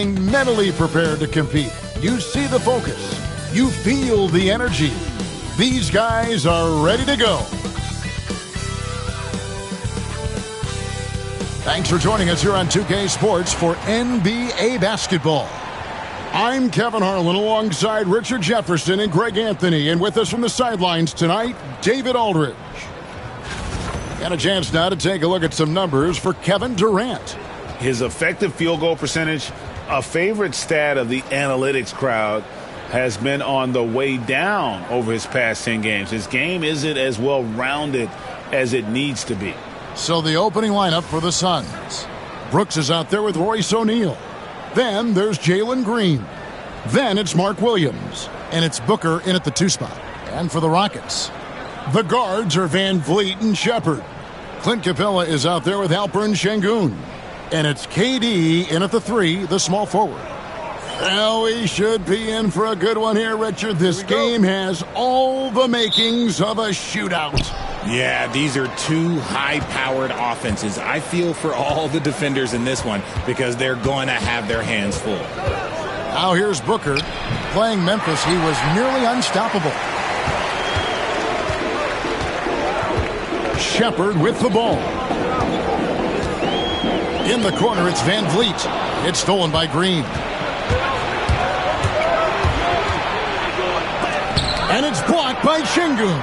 Mentally prepared to compete. You see the focus. You feel the energy. These guys are ready to go. Thanks for joining us here on 2K Sports for NBA basketball. I'm Kevin Harlan alongside Richard Jefferson and Greg Anthony. And with us from the sidelines tonight, David Aldridge. Got a chance now to take a look at some numbers for Kevin Durant. His effective field goal percentage, a favorite stat of the analytics crowd, has been on the way down over his past 10 games. His game isn't as well-rounded as it needs to be. So the opening lineup for the Suns. Brooks is out there with Royce O'Neal. Then there's Jalen Green. Then it's Mark Williams. And it's Booker in at the 2 spot. And for the Rockets, the guards are Van Vliet and Shepard. Clint Capella is out there with Alperen Şengün. And it's KD in at the 3, the small forward. Well, we should be in for a good one here, Richard. This game has all the makings of a shootout. Yeah, these are two high-powered offenses. I feel for all the defenders in this one because they're going to have their hands full. Now here's Booker. Playing Memphis, he was nearly unstoppable. Shepard with the ball. In the corner, it's Van Vliet. It's stolen by Green. And it's blocked by Şengün.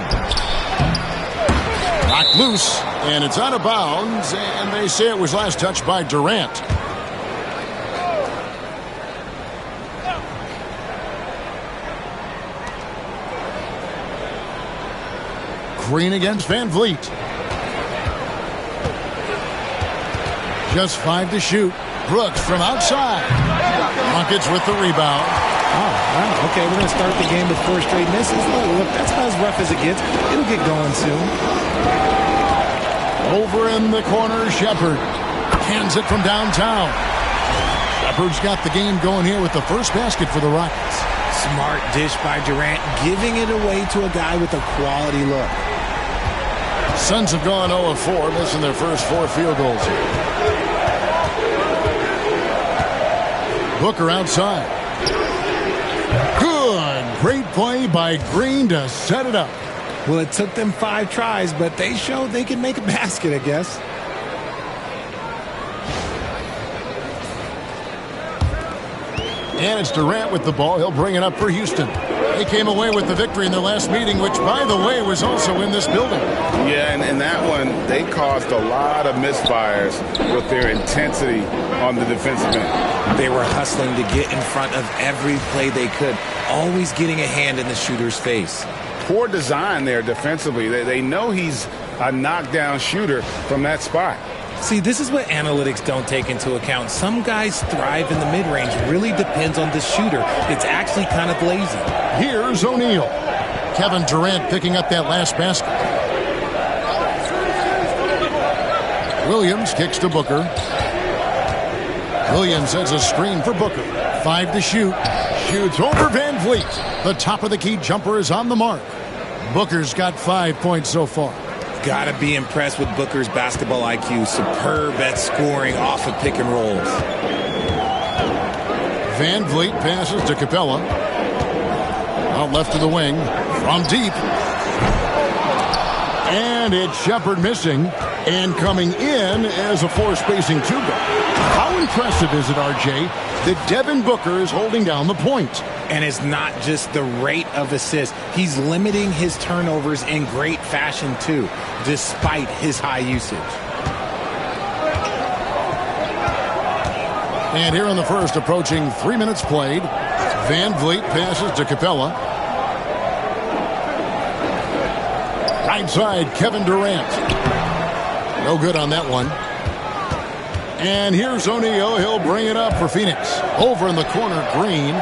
Knocked loose, and it's out of bounds, and they say it was last touched by Durant. Green against Van Vliet. Just 5 to shoot. Brooks from outside. Rockets with the rebound. Oh, wow. Okay, we're going to start the game with 4 straight misses. Look, that's about as rough as it gets. It'll get going soon. Over in the corner, Shepard. Hands it from downtown. Shepard's got the game going here with the first basket for the Rockets. Smart dish by Durant, giving it away to a guy with a quality look. Suns have gone 0 of 4, missing their first 4 field goals here. Booker outside. Good. Great play by Green to set it up. Well, it took them 5 tries, but they showed they can make a basket, I guess. And it's Durant with the ball. He'll bring it up for Houston. They came away with the victory in their last meeting, which, by the way, was also in this building. Yeah, and in that one, they caused a lot of misfires with their intensity on the defensive end. They were hustling to get in front of every play they could, always getting a hand in the shooter's face. Poor design there defensively. They know he's a knockdown shooter from that spot. See, this is what analytics don't take into account. Some guys thrive in the mid-range. Really depends on the shooter. It's actually kind of lazy. Here's O'Neal. Kevin Durant picking up that last basket. Williams kicks to Booker. Williams sets a screen for Booker. 5 to shoot. Shoots over Van Vliet. The top of the key jumper is on the mark. Booker's got 5 points so far. Gotta be impressed with Booker's basketball IQ. Superb at scoring off of pick and rolls. Van Vliet passes to Capella. Out left to the wing. From deep. And it's Shepard missing. And coming in as a 4-spacing 2-guard. How impressive is it, RJ, that Devin Booker is holding down the point? And it's not just the rate of assists. He's limiting his turnovers in great fashion, too, despite his high usage. And here in the first, approaching 3 minutes played, Van Vliet passes to Capella. Right side, Kevin Durant. No good on that one. And here's O'Neal. He'll bring it up for Phoenix. Over in the corner, Green.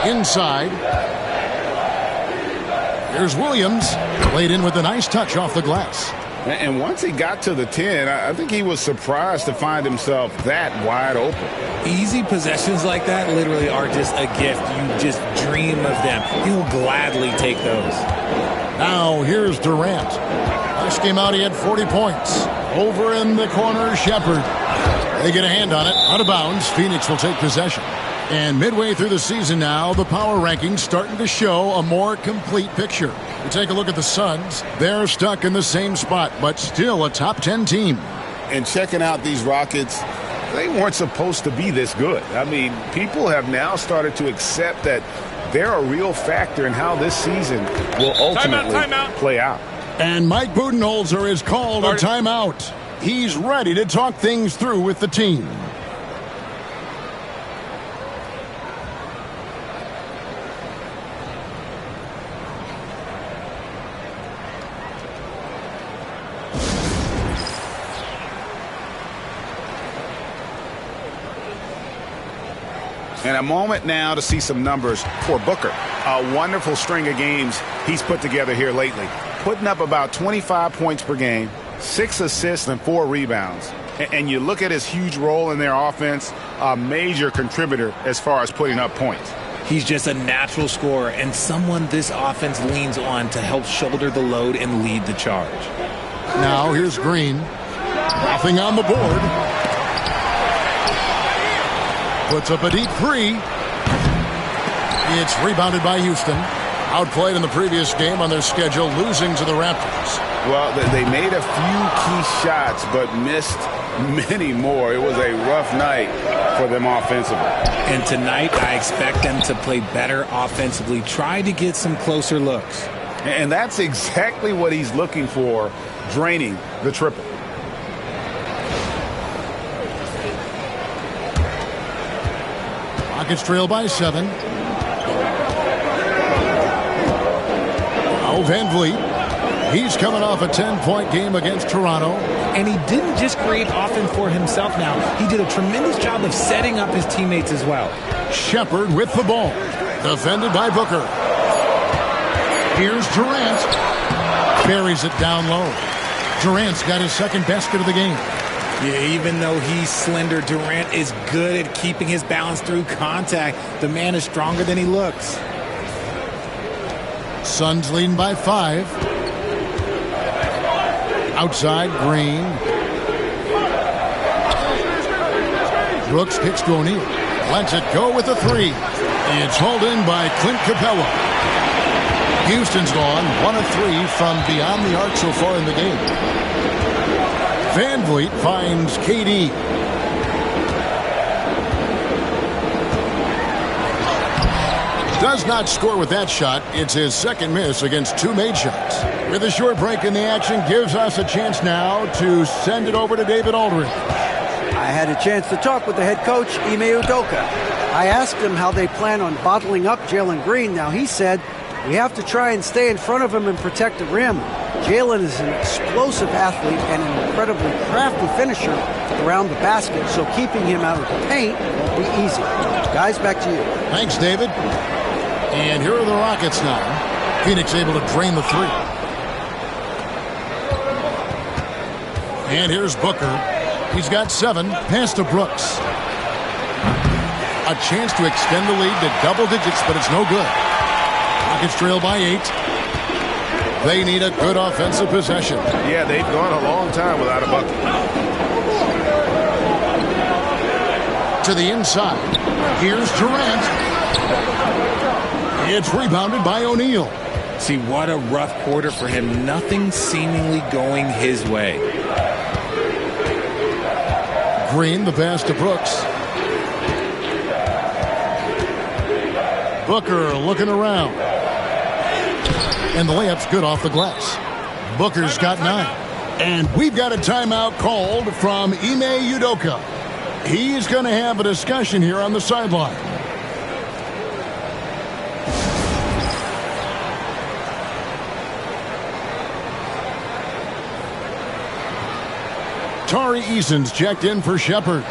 Inside. Here's Williams. Laid in with a nice touch off the glass. And once he got to the 10, I think he was surprised to find himself that wide open. Easy possessions like that literally are just a gift. You just dream of them. He'll gladly take those. Now here's Durant. Last game out, he had 40 points. Over in the corner, Shepard. They get a hand on it. Out of bounds. Phoenix will take possession. And midway through the season now, the power rankings starting to show a more complete picture. We take a look at the Suns. They're stuck in the same spot, but still a top 10 team. And checking out these Rockets, they weren't supposed to be this good. I mean, people have now started to accept that they're a real factor in how this season will ultimately play out. And Mike Budenholzer has called a timeout. He's ready to talk things through with the team. And a moment now to see some numbers for Booker. A wonderful string of games he's put together here lately. Putting up about 25 points per game, 6 assists and 4 rebounds. And you look at his huge role in their offense, a major contributor as far as putting up points. He's just a natural scorer and someone this offense leans on to help shoulder the load and lead the charge. Now here's Green. Nothing on the board. Puts up a deep three. It's rebounded by Houston. Outplayed in the previous game on their schedule, losing to the Raptors. Well, they made a few key shots, but missed many more. It was a rough night for them offensively. And tonight, I expect them to play better offensively. Try to get some closer looks. And that's exactly what he's looking for, draining the triple. Rockets trail by 7. Now Van Vliet. He's coming off a 10-point game against Toronto. And he didn't just create offense for himself now. He did a tremendous job of setting up his teammates as well. Shepard with the ball. Defended by Booker. Here's Durant. Buries it down low. Durant's got his second basket of the game. Yeah, even though he's slender, Durant is good at keeping his balance through contact. The man is stronger than he looks. Suns leading by 5. Outside, Green. Brooks kicks to O'Neal. Lets it go with a 3. It's hauled in by Clint Capella. Houston's gone 1 of 3 from beyond the arc so far in the game. Van Vliet finds KD. Does not score with that shot. It's his second miss against 2 made shots. With a short break in the action, gives us a chance now to send it over to David Aldridge. I had a chance to talk with the head coach, Ime Udoka. I asked him how they plan on bottling up Jalen Green. Now, he said, we have to try and stay in front of him and protect the rim. Jalen is an explosive athlete and an incredibly crafty finisher around the basket, so keeping him out of the paint won't be easy. Guys, back to you. Thanks, David. And here are the Rockets now. Phoenix able to drain the 3. And here's Booker. He's got 7. Pass to Brooks. A chance to extend the lead to double digits, but it's no good. Rockets trail by 8. They need a good offensive possession. Yeah, they've gone a long time without a bucket. To the inside. Here's Durant. It's rebounded by O'Neal. See, what a rough quarter for him. Nothing seemingly going his way. Green, the pass to Brooks. Booker looking around. And the layup's good off the glass. Booker's got 9. And we've got a timeout called from Ime Udoka. He's going to have a discussion here on the sideline. Tari Eason's checked in for Shepard.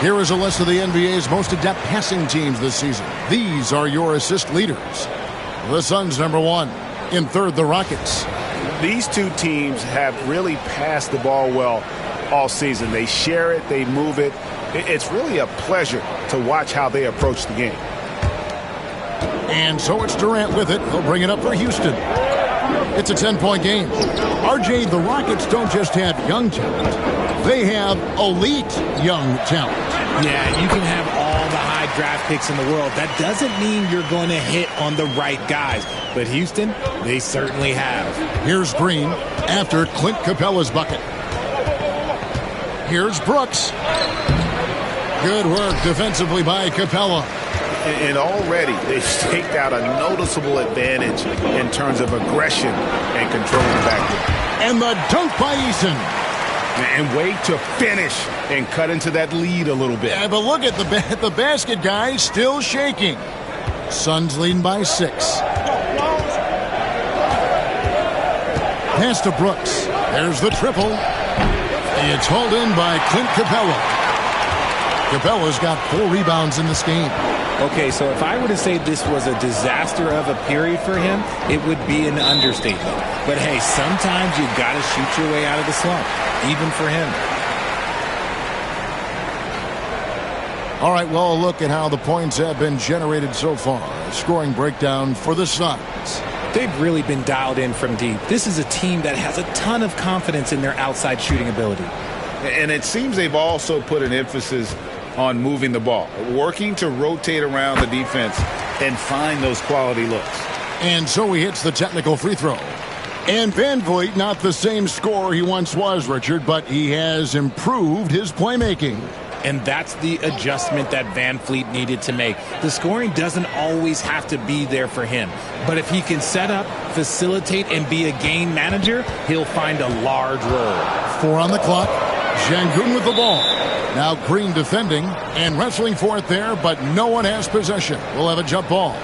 Here is a list of the NBA's most adept passing teams this season. These are your assist leaders. The Suns, number 1. In third, the Rockets. These two teams have really passed the ball well all season. They share it, they move it. It's really a pleasure to watch how they approach the game. And so it's Durant with it. He'll bring it up for Houston. It's a 10-point game. RJ, the Rockets don't just have young talent. They have elite young talent. Yeah, you can have all the high draft picks in the world. That doesn't mean you're going to hit on the right guys. But Houston, they certainly have. Here's Green after Clint Capella's bucket. Here's Brooks. Good work defensively by Capella. And already they've staked out a noticeable advantage in terms of aggression and controlling the backcourt. And the dunk by Eason. And wait to finish and cut into that lead a little bit. Yeah, but look at the basket, guys, still shaking. Suns leading by 6. Pass to Brooks. There's the triple. It's hauled in by Clint Capella. Capella's got 4 rebounds in this game. Okay, so if I were to say this was a disaster of a period for him, it would be an understatement. But hey, sometimes you've got to shoot your way out of the slump, even for him. All right, well, look at how the points have been generated so far. A scoring breakdown for the Suns. They've really been dialed in from deep. This is a team that has a ton of confidence in their outside shooting ability. And it seems they've also put an emphasis on moving the ball, working to rotate around the defense and find those quality looks. And so he hits the technical free throw. And Van Vliet, not the same scorer he once was, Richard, but he has improved his playmaking. And that's the adjustment that Van Vliet needed to make. The scoring doesn't always have to be there for him. But if he can set up, facilitate, and be a game manager, he'll find a large role. 4 on the clock. Şengün with the ball. Now Green defending and wrestling for it there, but no one has possession. We'll have a jump ball.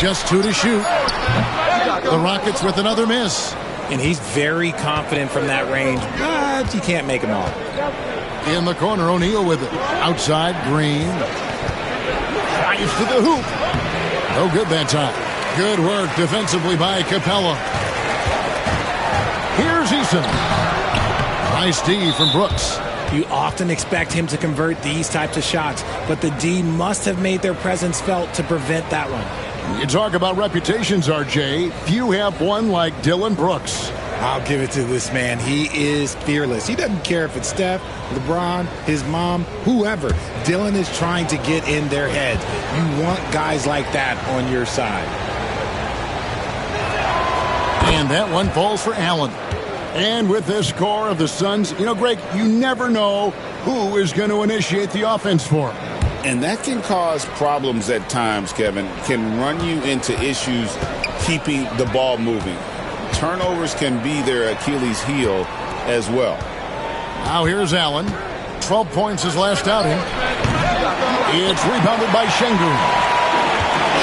Just 2 to shoot. The Rockets with another miss. And he's very confident from that range, but you can't make him all. In the corner, O'Neal with it. Outside, Green. Drives to the hoop. No good that time. Good work defensively by Capella. Here's Eason. Nice D from Brooks. You often expect him to convert these types of shots, but the D must have made their presence felt to prevent that one. You talk about reputations, RJ. Few have one like Dillon Brooks. I'll give it to this man. He is fearless. He doesn't care if it's Steph, LeBron, his mom, whoever. Dillon is trying to get in their heads. You want guys like that on your side. And that one falls for Allen. And with this score of the Suns, you know, Greg, you never know who is going to initiate the offense for him. And that can cause problems at times, Kevin. Can run you into issues keeping the ball moving. Turnovers can be their Achilles heel as well. Now here's Allen. 12 points his last outing. It's rebounded by Şengün.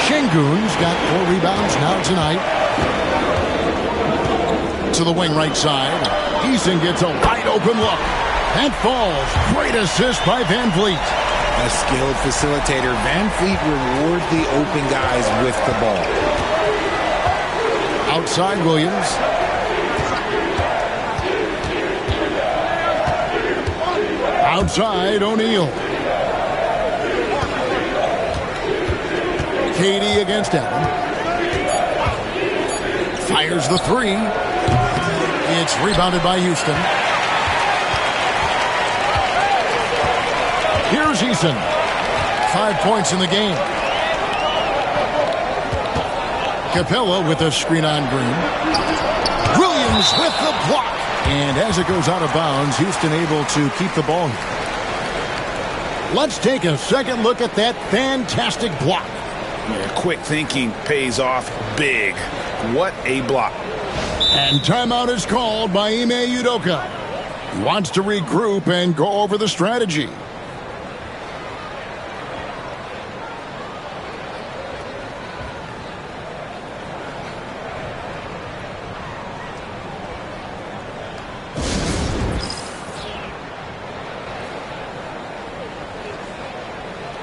Şengün's got 4 rebounds now tonight. To the wing right side. Eason gets a wide open look. That falls. Great assist by Van Vliet. A skilled facilitator, Van Vliet reward the open guys with the ball. Outside Williams. Outside O'Neal. KD against Allen. Fires the 3. It's rebounded by Houston. Here's Eason. 5 points in the game. Capella with a screen on Green. Williams with the block. And as it goes out of bounds, Houston able to keep the ball here. Let's take a second look at that fantastic block. Yeah, quick thinking pays off big. What a block. And timeout is called by Ime Udoka. He wants to regroup and go over the strategy.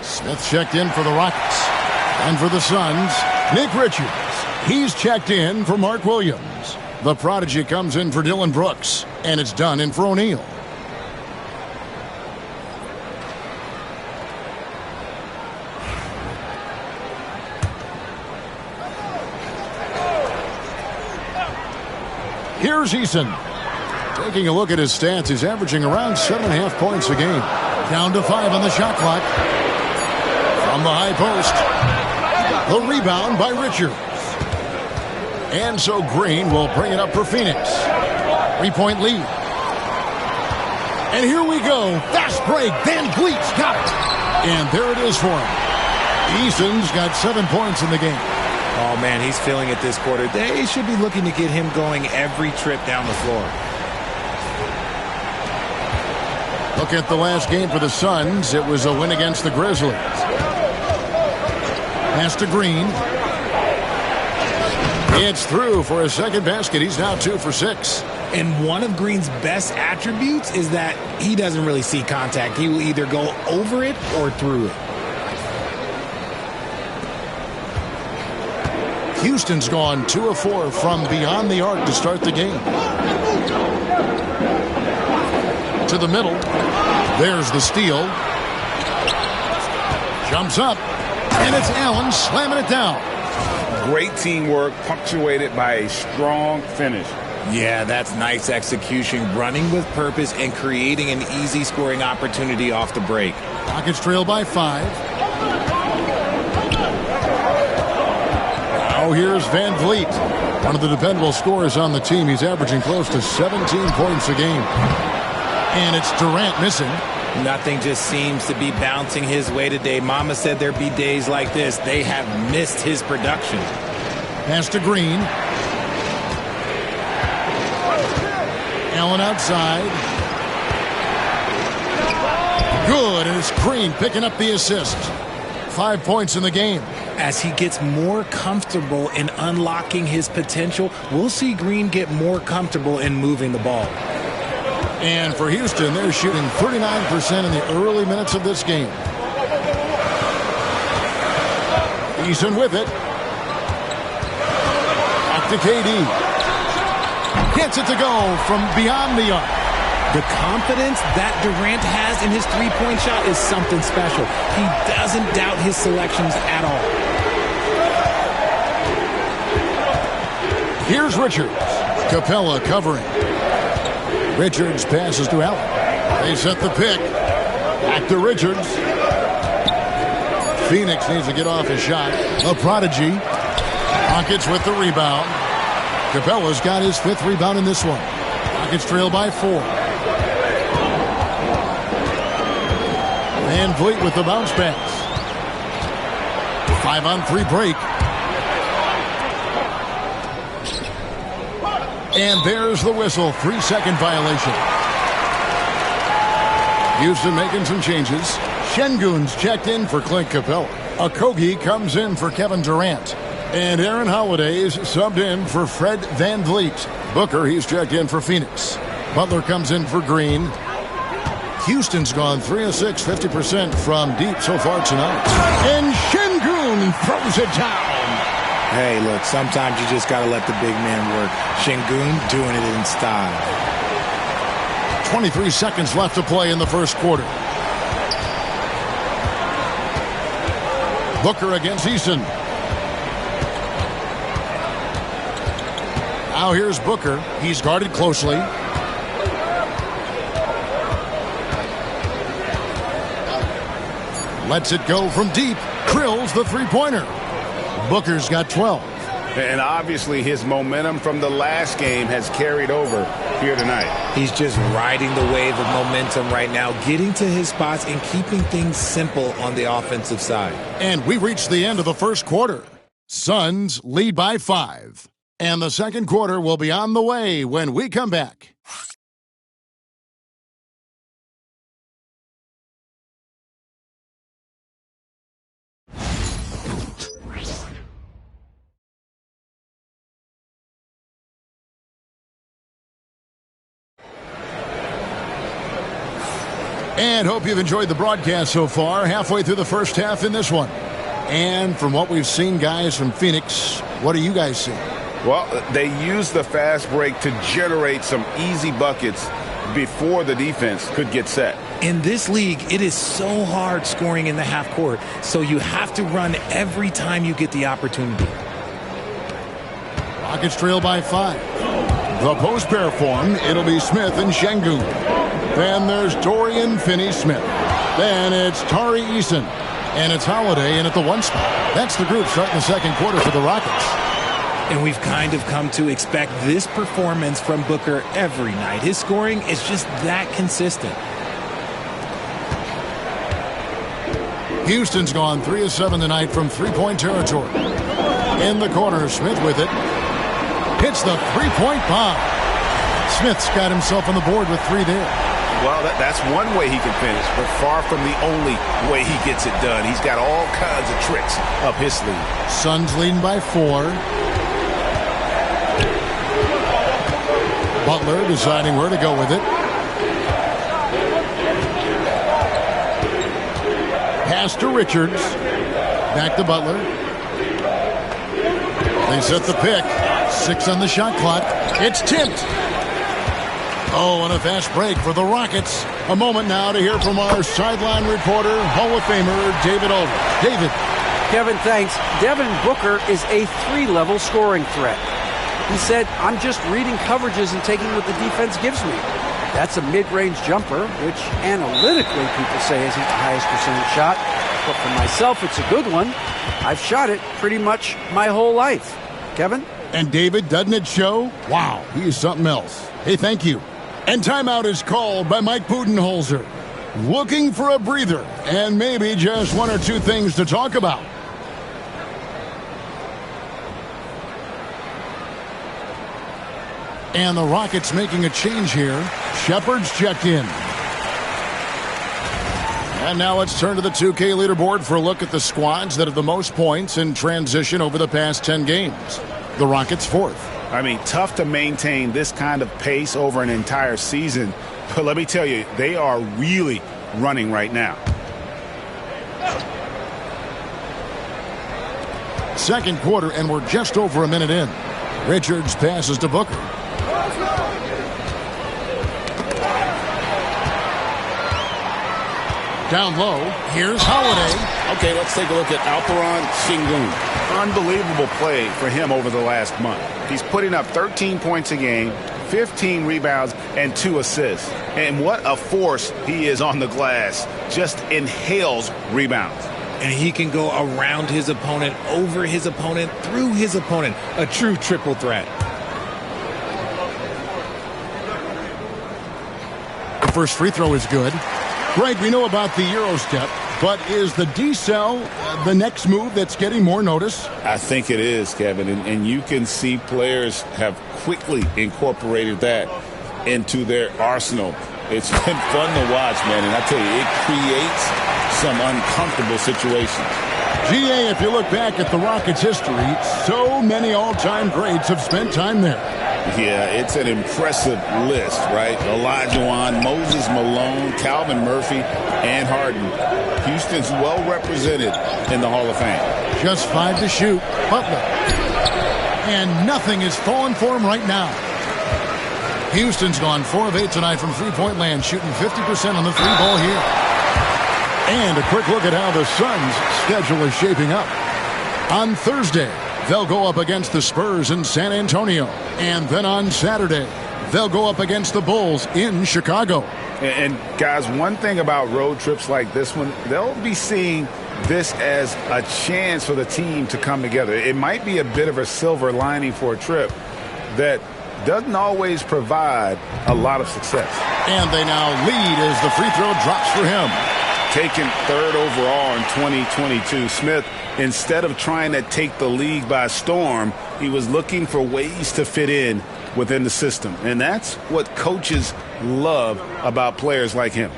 Smith checked in for the Rockets. And for the Suns, Nick Richards. He's checked in for Mark Williams. The prodigy comes in for Dillon Brooks. And it's done in for O'Neal. Here's Eason. Taking a look at his stats, he's averaging around 7.5 points a game. Down to 5 on the shot clock. From the high post. The rebound by Richards. And so Green will bring it up for Phoenix. 3-point lead. And here we go. Fast break. Van Vliet's got it. And there it is for him. Eason's got 7 points in the game. Oh, man, he's feeling it this quarter. They should be looking to get him going every trip down the floor. Look at the last game for the Suns. It was a win against the Grizzlies. Pass to Green. It's through for a second basket. He's now 2 for 6. And one of Green's best attributes is that he doesn't really see contact. He will either go over it or through it. Houston's gone 2 of 4 from beyond the arc to start the game. To the middle. There's the steal. Jumps up. And it's Allen slamming it down. Great teamwork punctuated by a strong finish. Yeah, that's nice execution, running with purpose and creating an easy scoring opportunity off the break. Rockets trail by 5. Now here's Van Vliet, one of the dependable scorers on the team. He's averaging close to 17 points a game. And it's Durant missing. Nothing just seems to be bouncing his way today. Mama said there'd be days like this. They have missed his production. Pass to Green. Allen outside. Good, and it's Green picking up the assist. 5 points in the game. As he gets more comfortable in unlocking his potential, we'll see Green get more comfortable in moving the ball. And for Houston, they're shooting 39% in the early minutes of this game. Eason with it. Back to KD. Gets it to go from beyond the arc. The confidence that Durant has in his three-point shot is something special. He doesn't doubt his selections at all. Here's Richards. Capella covering. Richards passes to Allen. They set the pick. Back to Richards. Phoenix needs to get off his shot. A prodigy. Rockets with the rebound. Capella's got his 5th rebound in this one. Rockets trail by 4. Van Vliet with the bounce pass. 5-on-3 break. And there's the whistle. 3-second violation. Houston making some changes. Şengün's checked in for Clint Capella. Okogie comes in for Kevin Durant. And Aaron Holiday's subbed in for Fred Van Vliet. Booker, he's checked in for Phoenix. Butler comes in for Green. Houston's gone 3 of 6, 50% from deep so far tonight. And Şengün throws it down. Hey, look, sometimes you just got to let the big man work. Şengün doing it in style. 23 seconds left to play in the first quarter. Booker against Eason. Now here's Booker. He's guarded closely. Lets it go from deep. Drills the three-pointer. Booker's got 12. And obviously his momentum from the last game has carried over here tonight. He's just riding the wave of momentum right now, getting to his spots and keeping things simple on the offensive side. And we reached the end of the first quarter. Suns lead by 5. And the second quarter will be on the way when we come back. And hope you've enjoyed the broadcast so far. Halfway through the first half in this one. And from what we've seen, guys, from Phoenix, what are you guys seeing? Well, they used the fast break to generate some easy buckets before the defense could get set. In this league, it is so hard scoring in the half court, so you have to run every time you get the opportunity. Rockets trail by 5. The post pair form, it'll be Smith and Şengün. Then there's Dorian Finney-Smith. Then it's Tari Eason. And it's Holiday in at the 1 spot. That's the group starting the second quarter for the Rockets. And we've kind of come to expect this performance from Booker every night. His scoring is just that consistent. Houston's gone 3 of 7 tonight from three-point territory. In the corner, Smith with it. Hits the three-point bomb. Smith's got himself on the board with 3 there. Well, that's one way he can finish, but far from the only way he gets it done. He's got all kinds of tricks up his sleeve. Suns leading by 4. Butler deciding where to go with it. Pass to Richards. Back to Butler. They set the pick. 6 on the shot clock. It's tipped. Oh, and a fast break for the Rockets. A moment now to hear from our sideline reporter, Hall of Famer David Aldridge. David. Kevin, thanks. Devin Booker is a 3-level scoring threat. He said, I'm just reading coverages and taking what the defense gives me. That's a mid-range jumper, which analytically people say isn't the highest percentage shot. But for myself, it's a good one. I've shot it pretty much my whole life. Kevin? And David, doesn't it show? Wow, he is something else. Hey, thank you. And timeout is called by Mike Budenholzer. Looking for a breather and maybe just 1 or 2 things to talk about. And the Rockets making a change here. Shepard's checked in. And now let's turn to the 2K leaderboard for a look at the squads that have the most points in transition over the past 10 games. The Rockets 4th. I mean, tough to maintain this kind of pace over an entire season. But let me tell you, they are really running right now. Second quarter, and we're just over a minute in. Richards passes to Booker. Down low, here's Holiday. Okay, let's take a look at Alperen Şengün. Unbelievable play for him over the last month. He's putting up 13 points a game, 15 rebounds, and 2 assists. And what a force he is on the glass. Just inhales rebounds. And he can go around his opponent, over his opponent, through his opponent. A true triple threat. The first free throw is good. Greg, we know about the Euro step, but is the decel the next move that's getting more notice? I think it is, Kevin, and you can see players have quickly incorporated that into their arsenal. It's been fun to watch, man, and I tell you, it creates some uncomfortable situations. GA, if you look back at the Rockets' history, so many all-time greats have spent time there. Yeah, it's an impressive list, right? Olajuwon, Moses Malone, Calvin Murphy, and Harden. Houston's well represented in the Hall of Fame. Just 5 to shoot. Butler. And nothing is falling for him right now. Houston's gone 4 of 8 tonight from three-point land, shooting 50% on the 3-ball here. And a quick look at how the Suns' schedule is shaping up. On Thursday, they'll go up against the Spurs in San Antonio. And then on Saturday, they'll go up against the Bulls in Chicago. And guys, one thing about road trips like this one, they'll be seeing this as a chance for the team to come together. It might be a bit of a silver lining for a trip that doesn't always provide a lot of success. And they now lead as the free throw drops for him. Taken 3rd overall in 2022, Smith, instead of trying to take the league by storm, he was looking for ways to fit in within the system. And that's what coaches love about players like him.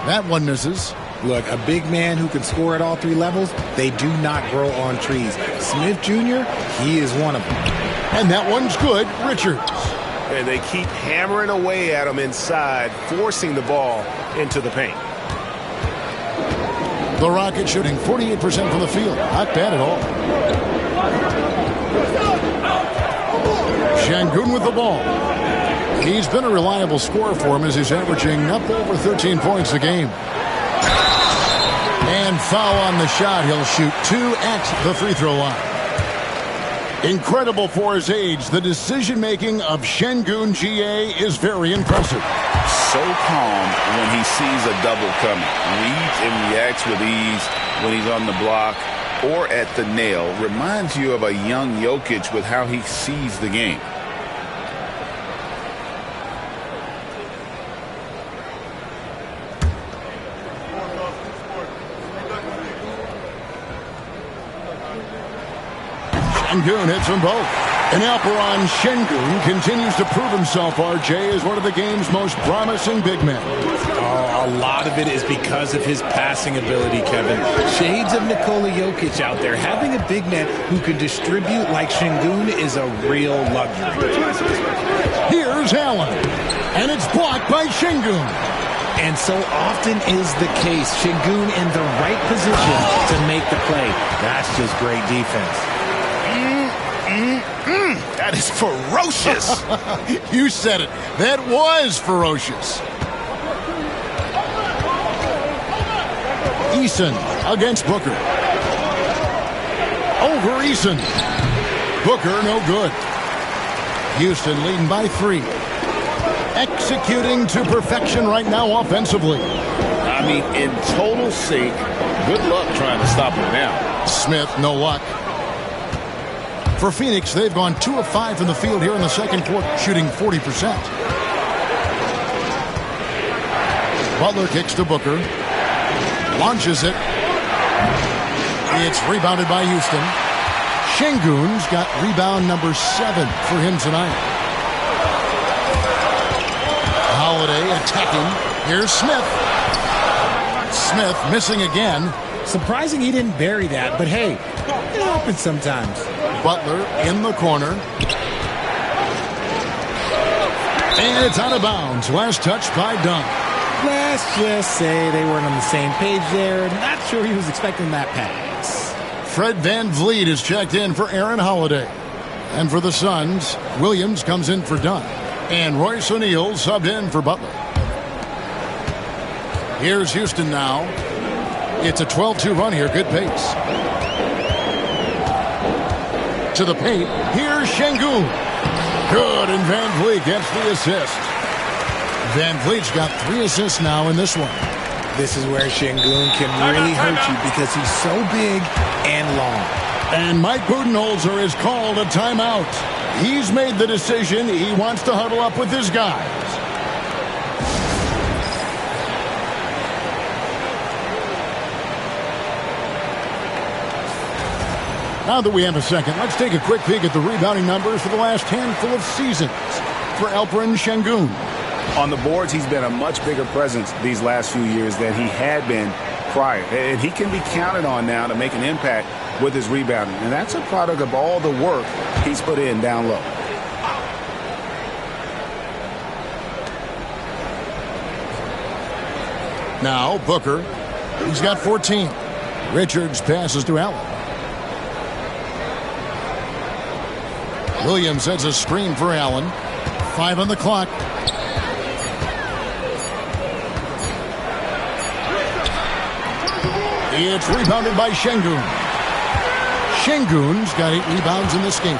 That one misses. Look, a big man who can score at all 3 levels, they do not grow on trees. Smith Jr., he is one of them. And that one's good. Richards. And they keep hammering away at him inside, forcing the ball into the paint. The Rockets shooting 48% from the field. Not bad at all. Şengün with the ball. He's been a reliable scorer for him as he's averaging up over 13 points a game. And foul on the shot. He'll shoot 2 at the free throw line. Incredible for his age, the decision-making of Şengün GA is very impressive. So calm when he sees a double coming. Reads and reacts with ease when he's on the block or at the nail. Reminds you of a young Jokic with how he sees the game. Şengün hits them both. And Alperen Şengün continues to prove himself, RJ, as one of the game's most promising big men. Oh, a lot of it is because of his passing ability, Kevin. Shades of Nikola Jokic out there. Having a big man who can distribute like Şengün is a real luxury. Here's Allen. And it's blocked by Şengün. And so often is the case. Şengün in the right position to make the play. That's just great defense. That is ferocious. You said it. That was ferocious. Eason against Booker. Over Eason. Booker no good. Houston leading by 3. Executing to perfection right now offensively. I mean, in total sync. Good luck trying to stop him now. Smith, no luck. For Phoenix, they've gone 2 of 5 from the field here in the second quarter, shooting 40%. Butler kicks to Booker. Launches it. It's rebounded by Houston. Şengün's got rebound number 7 for him tonight. Holiday attacking. Here's Smith. Smith missing again. Surprising he didn't bury that, but hey, it happens sometimes. Butler in the corner. And it's out of bounds. Last touch by Dunn. Let's just say they weren't on the same page there. Not sure he was expecting that pass. Fred VanVleet is checked in for Aaron Holiday. And for the Suns, Williams comes in for Dunn. And Royce O'Neal subbed in for Butler. Here's Houston now. It's a 12-2 run here. Good pace. To the paint. Here's Şengün. Good, and VanVleet gets the assist. VanVleet's got 3 assists now in this one. This is where Şengün can really hurt you because he's so big and long. And Mike Budenholzer has called a timeout. He's made the decision. He wants to huddle up with his guys. Now that we have a second, let's take a quick peek at the rebounding numbers for the last handful of seasons for Alperen Şengün. On the boards, he's been a much bigger presence these last few years than he had been prior. And he can be counted on now to make an impact with his rebounding. And that's a product of all the work he's put in down low. Now, Booker. He's got 14. Richards passes to Allen. Williams sets a screen for Allen. 5 on the clock. It's rebounded by Şengün. Şengün's got 8 rebounds in this game.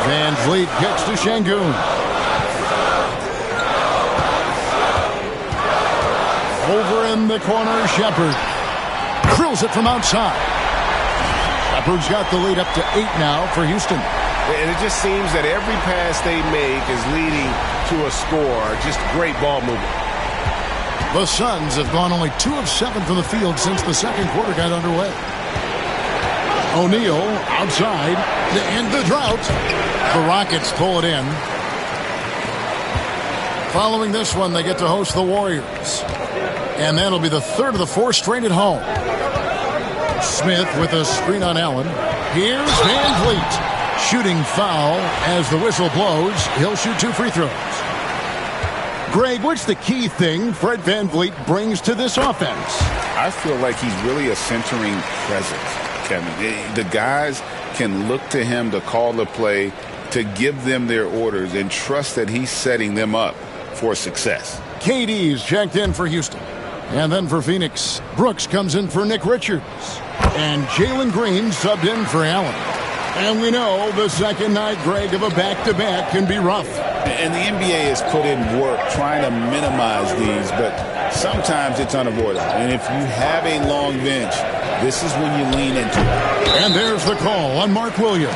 VanVleet kicks to Şengün. Over in the corner, Shepherd. Drills it from outside. Shepherd's got the lead up to 8 now for Houston. And it just seems that every pass they make is leading to a score. Just great ball movement. The Suns have gone only 2 of 7 from the field since the second quarter got underway. O'Neal outside to end the drought. The Rockets pull it in. Following this one, they get to host the Warriors. And that'll be the 3rd of the 4 straight at home. Smith with a screen on Allen. Here's VanVleet. Shooting foul as the whistle blows. He'll shoot 2 free throws. Greg, what's the key thing Fred VanVleet brings to this offense? I feel like he's really a centering presence, Kevin. The guys can look to him to call the play, to give them their orders, and trust that he's setting them up for success. KD's checked in for Houston. And then for Phoenix, Brooks comes in for Nick Richards. And Jalen Green subbed in for Allen. And we know the second night, Greg, of a back-to-back can be rough. And the NBA has put in work trying to minimize these, but sometimes it's unavoidable. And if you have a long bench, this is when you lean into it. And there's the call on Mark Williams.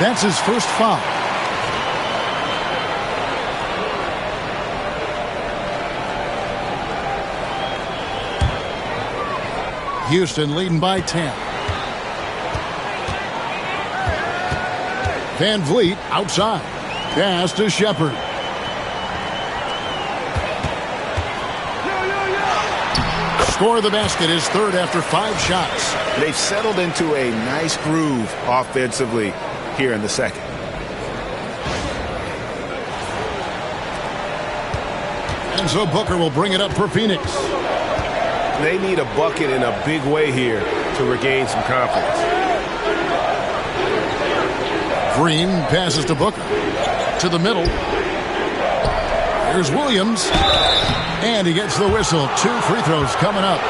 That's his first foul. Houston leading by 10. Van Vliet outside. Pass to Shepard. Score the basket, his third after 5 shots. They've settled into a nice groove offensively here in the second. And so Booker will bring it up for Phoenix. They need a bucket in a big way here to regain some confidence. Green passes to Booker. To the middle. Here's Williams. And he gets the whistle. 2 free throws coming up.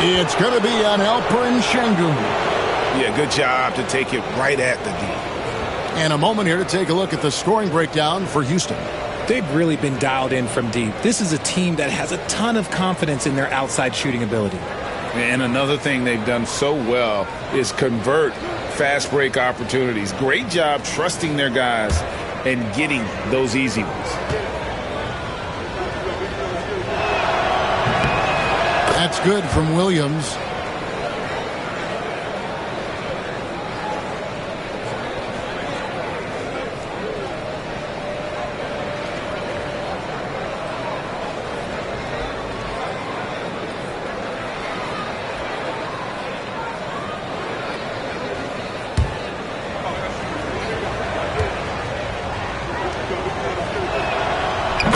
It's going to be on Alperen Şengün. Yeah, good job to take it right at the D. And a moment here to take a look at the scoring breakdown for Houston. They've really been dialed in from deep. This is a team that has a ton of confidence in their outside shooting ability. And another thing they've done so well is convert fast break opportunities. Great job trusting their guys and getting those easy ones. That's good from Williams.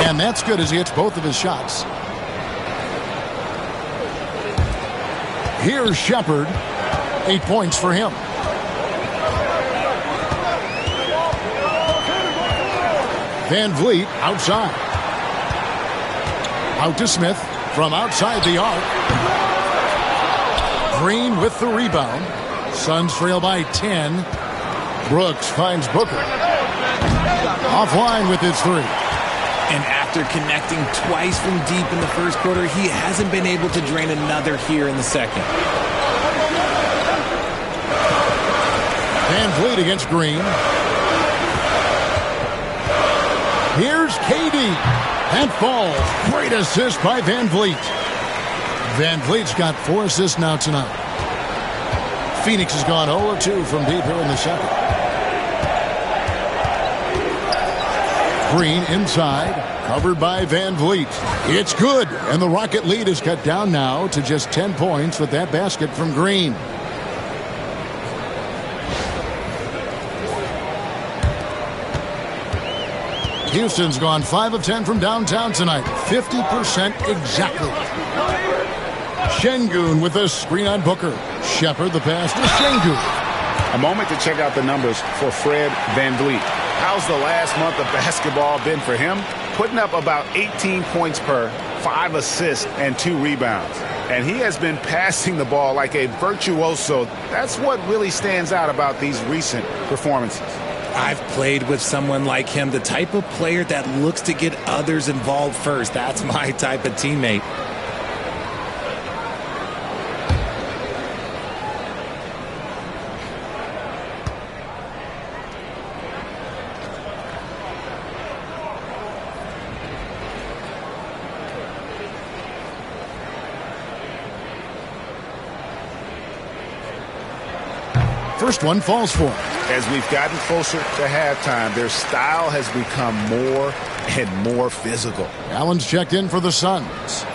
And that's good as he hits both of his shots. Here's Shepard. 8 points for him. Van Vliet outside. Out to Smith from outside the arc. Green with the rebound. Suns trail by 10. Brooks finds Booker. Offline with his 3. And after connecting twice from deep in the first quarter, he hasn't been able to drain another here in the second. Van Vliet against Green. Here's KD. That falls. Great assist by Van Vliet. Van Vliet's got 4 assists now tonight. Phoenix has gone 0-2 from deep here in the second. Green inside, covered by Van Vliet. It's good, and the Rocket lead is cut down now to just 10 points with that basket from Green. Houston's gone 5 of 10 from downtown tonight, 50% exactly. Şengün with a screen on Booker. Shepard the pass to Şengün. A moment to check out the numbers for Fred Van Vliet. How's the last month of basketball been for him? Putting up about 18 points per, 5 assists, and 2 rebounds. And he has been passing the ball like a virtuoso. That's what really stands out about these recent performances. I've played with someone like him, the type of player that looks to get others involved first. That's my type of teammate. First one falls for him. As we've gotten closer to halftime, their style has become more and more physical. Allen's checked in for the Suns.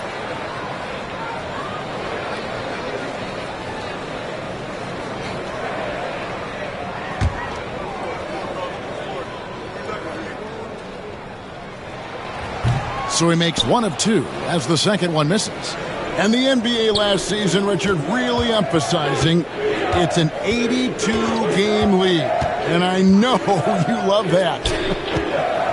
So he makes 1 of 2 as the second one misses. And the NBA last season, Richard, really emphasizing it's an 82-game league. And I know you love that.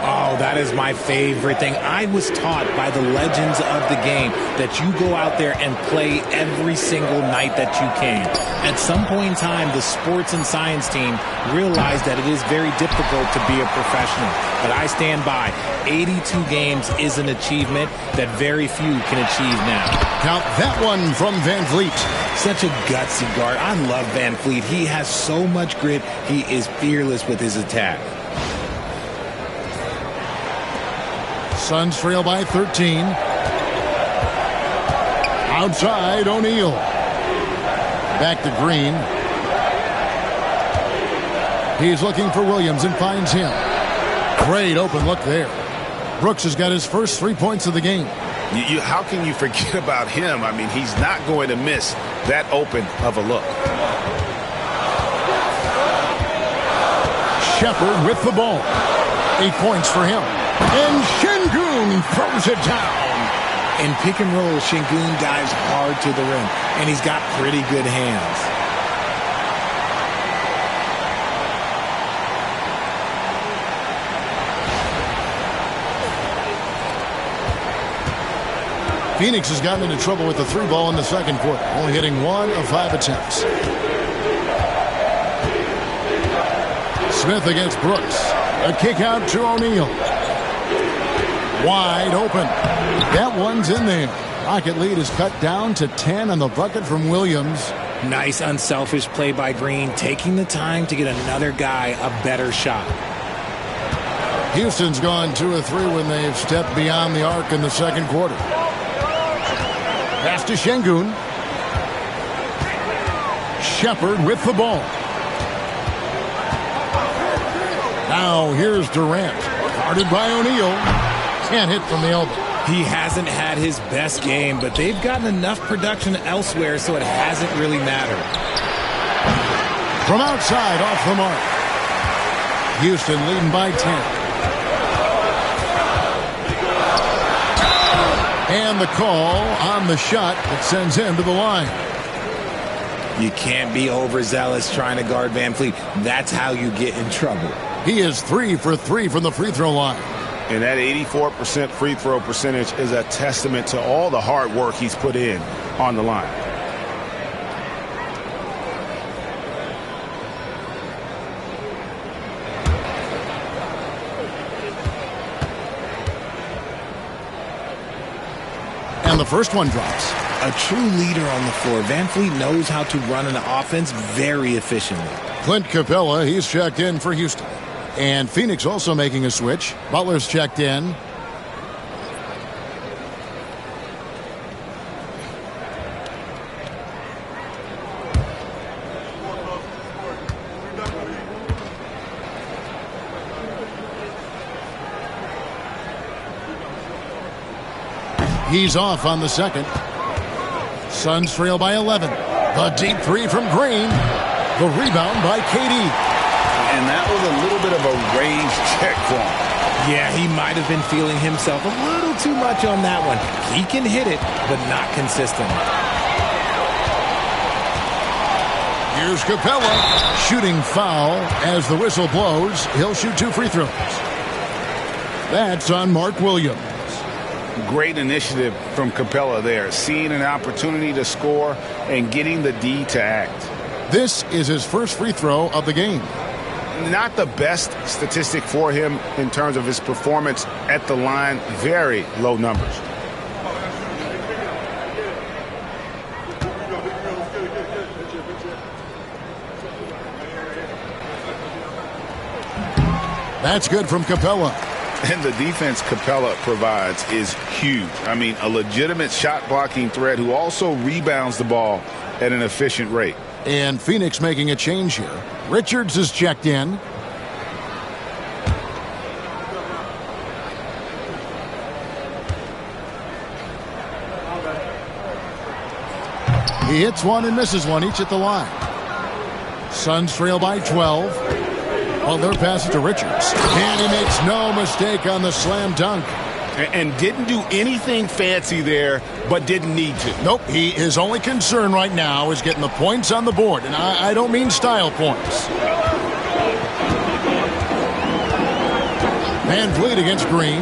Oh, Oh, that is my favorite thing. I was taught by the legends of the game that you go out there and play every single night that you can. At some point in time, the sports and science team realized that it is very difficult to be a professional. But I stand by. 82 games is an achievement that very few can achieve now. Count that one from Van Vliet. Such a gutsy guard. I love Van Vliet. He has so much grit. He is fearless with his attack. Suns trail by 13. Outside, O'Neal. Back to Green. He's looking for Williams and finds him. Great open look there. Brooks has got his first 3 points of the game. How can you forget about him? I mean, he's not going to miss that open of a look. Shepard with the ball. 8 points for him. And Şengün throws it down. In pick and roll, Şengün dives hard to the rim, and he's got pretty good hands. Phoenix has gotten into trouble with the 3 ball in the second quarter, only hitting 1 of 5 attempts. Smith against Brooks. A kick out to O'Neal. Wide open. That one's in there. Rocket lead is cut down to 10 on the bucket from Williams. Nice unselfish play by Green, taking the time to get another guy a better shot. Houston's gone 2 of 3 when they've stepped beyond the arc in the second quarter. Pass to Şengün. Shepard with the ball. Now here's Durant. Guarded by O'Neal. Can't hit from the elbow. He hasn't had his best game, but they've gotten enough production elsewhere, so it hasn't really mattered. From outside, off the mark. Houston leading by 10. And the call on the shot that sends him to the line. You can't be overzealous trying to guard Van Vliet. That's how you get in trouble. He is 3 for 3 from the free throw line. And that 84% free throw percentage is a testament to all the hard work he's put in on the line. And the first one drops. A true leader on the floor. Van Vliet knows how to run an offense very efficiently. Clint Capella, he's checked in for Houston. And Phoenix also making a switch. Butler's checked in. He's off on the second. Suns trail by 11. The deep 3 from Green. The rebound by KD. And that was a little bit of a range check for him. Yeah, he might have been feeling himself a little too much on that one. He can hit it, but not consistently. Here's Capella. Shooting foul as the whistle blows. He'll shoot 2 free throws. That's on Mark Williams. Great initiative from Capella there. Seeing an opportunity to score and getting the D to act. This is his first free throw of the game. Not the best statistic for him in terms of his performance at the line. Very low numbers. That's good from Capella. And the defense Capella provides is huge. I mean, a legitimate shot blocking threat who also rebounds the ball at an efficient rate. And Phoenix making a change here. Richards is checked in. He hits one and misses one, each at the line. Suns trail by 12. Well, their pass it to Richards. And he makes no mistake on the slam dunk. And didn't do anything fancy there, but didn't need to. Nope, his only concern right now is getting the points on the board. And I don't mean style points. Van Vliet against Green.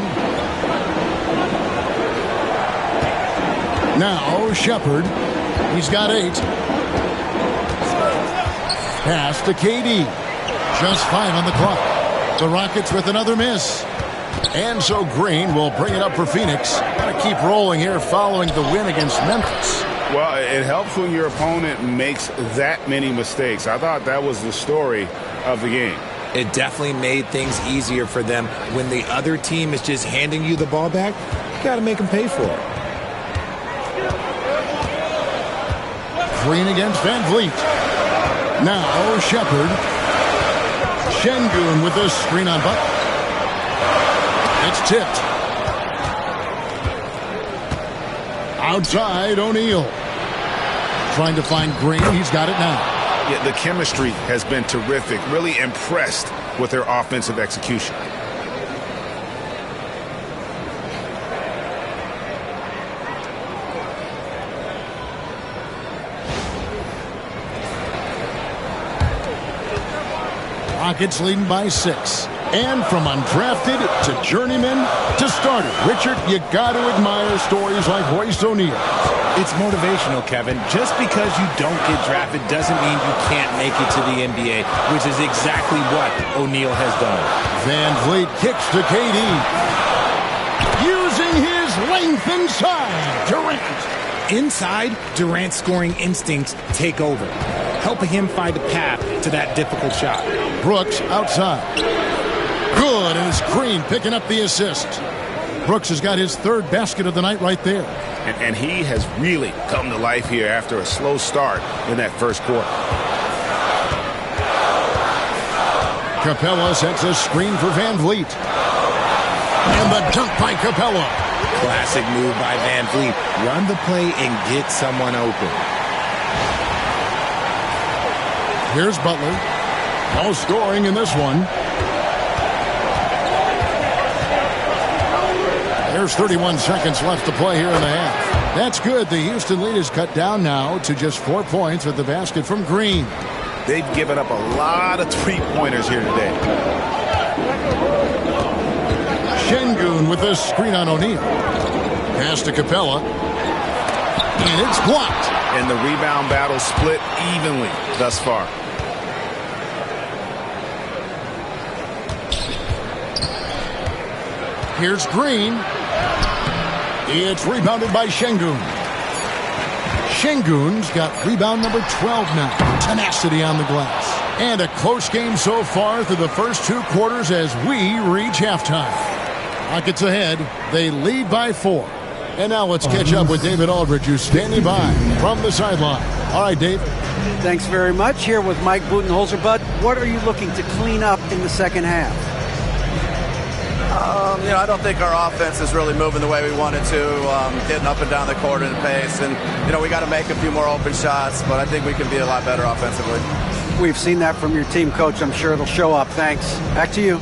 Now Shepard. He's got 8. Pass to KD. Just 5 on the clock. The Rockets with another miss. And so Green will bring it up for Phoenix. Got to keep rolling here following the win against Memphis. Well, it helps when your opponent makes that many mistakes. I thought that was the story of the game. It definitely made things easier for them. When the other team is just handing you the ball back, you got to make them pay for it. Green against Van Vliet. Now Shepard. Şengün with the screen on Butler. It's tipped. Outside O'Neal. Trying to find Green. He's got it now. Yeah, the chemistry has been terrific. Really impressed with their offensive execution. Rockets leading by 6. And from undrafted to journeyman to starter. Richard, you got to admire stories like Royce O'Neal. It's motivational, Kevin. Just because you don't get drafted doesn't mean you can't make it to the NBA, which is exactly what O'Neal has done. Van Vliet kicks to KD. Using his length inside. Durant. Inside, Durant's scoring instincts take over, helping him find a path to that difficult shot. Brooks outside. Good, and it's Green picking up the assist. Brooks has got his 3rd basket of the night right there. And he has really come to life here after a slow start in that first quarter. Capella sets a screen for Van Vliet. And the dunk by Capella. Classic move by Van Vliet. Run the play and get someone open. Here's Butler. No scoring in this one. There's 31 seconds left to play here in the half. That's good. The Houston lead is cut down now to just 4 points with the basket from Green. They've given up a lot of three-pointers here today. Şengün with a screen on O'Neal. Pass to Capella. And it's blocked. And the rebound battle split evenly thus far. Here's Green. It's rebounded by Şengün. Şengün's got rebound number 12 now. Tenacity on the glass. And a close game so far through the first 2 quarters as we reach halftime. Rockets ahead. They lead by 4. And now let's catch up with David Aldridge, who's standing by from the sideline. All right, Dave. Thanks very much. Here with Mike Budenholzer. Bud, what are you looking to clean up in the second half? I don't think our offense is really moving the way we wanted to, getting up and down the court in pace. And, we got to make a few more open shots, but I think we can be a lot better offensively. We've seen that from your team, Coach. I'm sure it'll show up. Thanks. Back to you.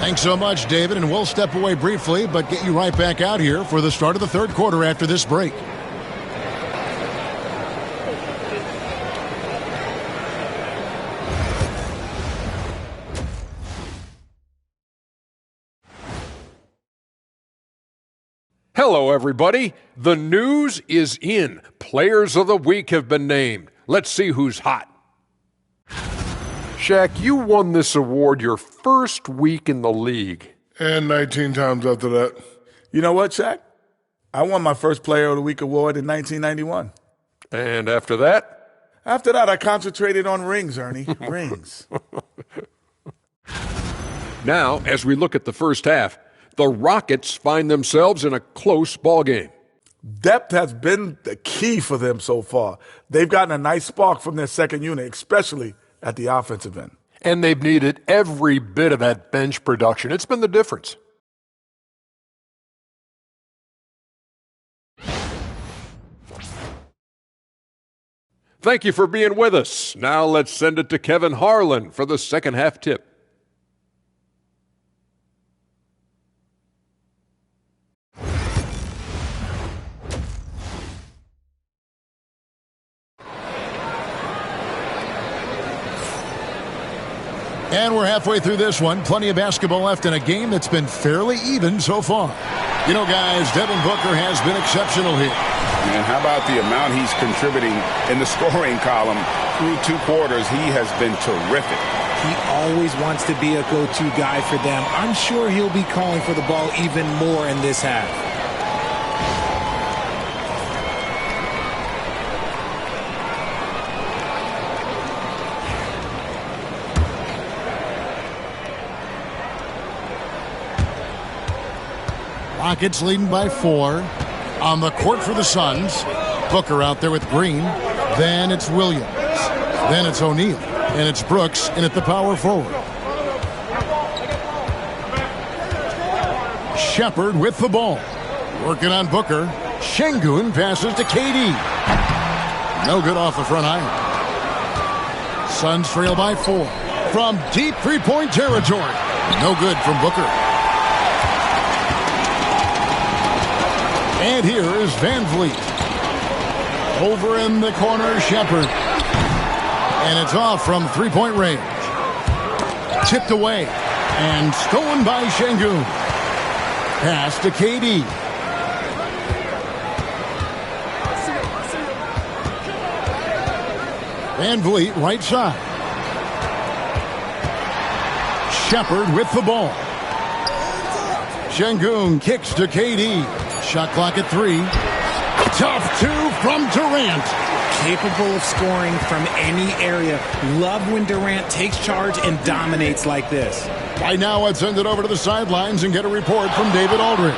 Thanks so much, David. And we'll step away briefly, but get you right back out here for the start of the 3rd quarter after this break. Hello, everybody. The news is in. Players of the Week have been named. Let's see who's hot. Shaq, you won this award your first week in the league. And 19 times after that. You know what, Shaq? I won my first Player of the Week award in 1991. And after that? After that, I concentrated on rings, Ernie. Rings. Now, as we look at the first half, the Rockets find themselves in a close ballgame. Depth has been the key for them so far. They've gotten a nice spark from their second unit, especially at the offensive end. And they've needed every bit of that bench production. It's been the difference. Thank you for being with us. Now let's send it to Kevin Harlan for the second half tip. And we're halfway through this one. Plenty of basketball left in a game that's been fairly even so far. You know, guys, Devin Booker has been exceptional here. And how about the amount he's contributing in the scoring column through 2 quarters? He has been terrific. He always wants to be a go-to guy for them. I'm sure he'll be calling for the ball even more in this half. Rockets leading by 4. On the court for the Suns. Booker out there with Green. Then it's Williams. Then it's O'Neal. And it's Brooks in at the power forward. Shepard with the ball. Working on Booker. Şengün passes to KD. No good off the front iron. Suns trail by 4. From deep three-point territory. No good from Booker. And here is Van Vliet. Over in the corner, Shepard. And it's off from three-point range. Tipped away. And stolen by Şengün. Pass to KD. Van Vliet, right side. Shepard with the ball. Şengün kicks to KD. Shot clock at 3. Tough 2 from Durant. Capable of scoring from any area. Love when Durant takes charge and dominates like this. Right now, let's send it over to the sidelines and get a report from David Aldridge.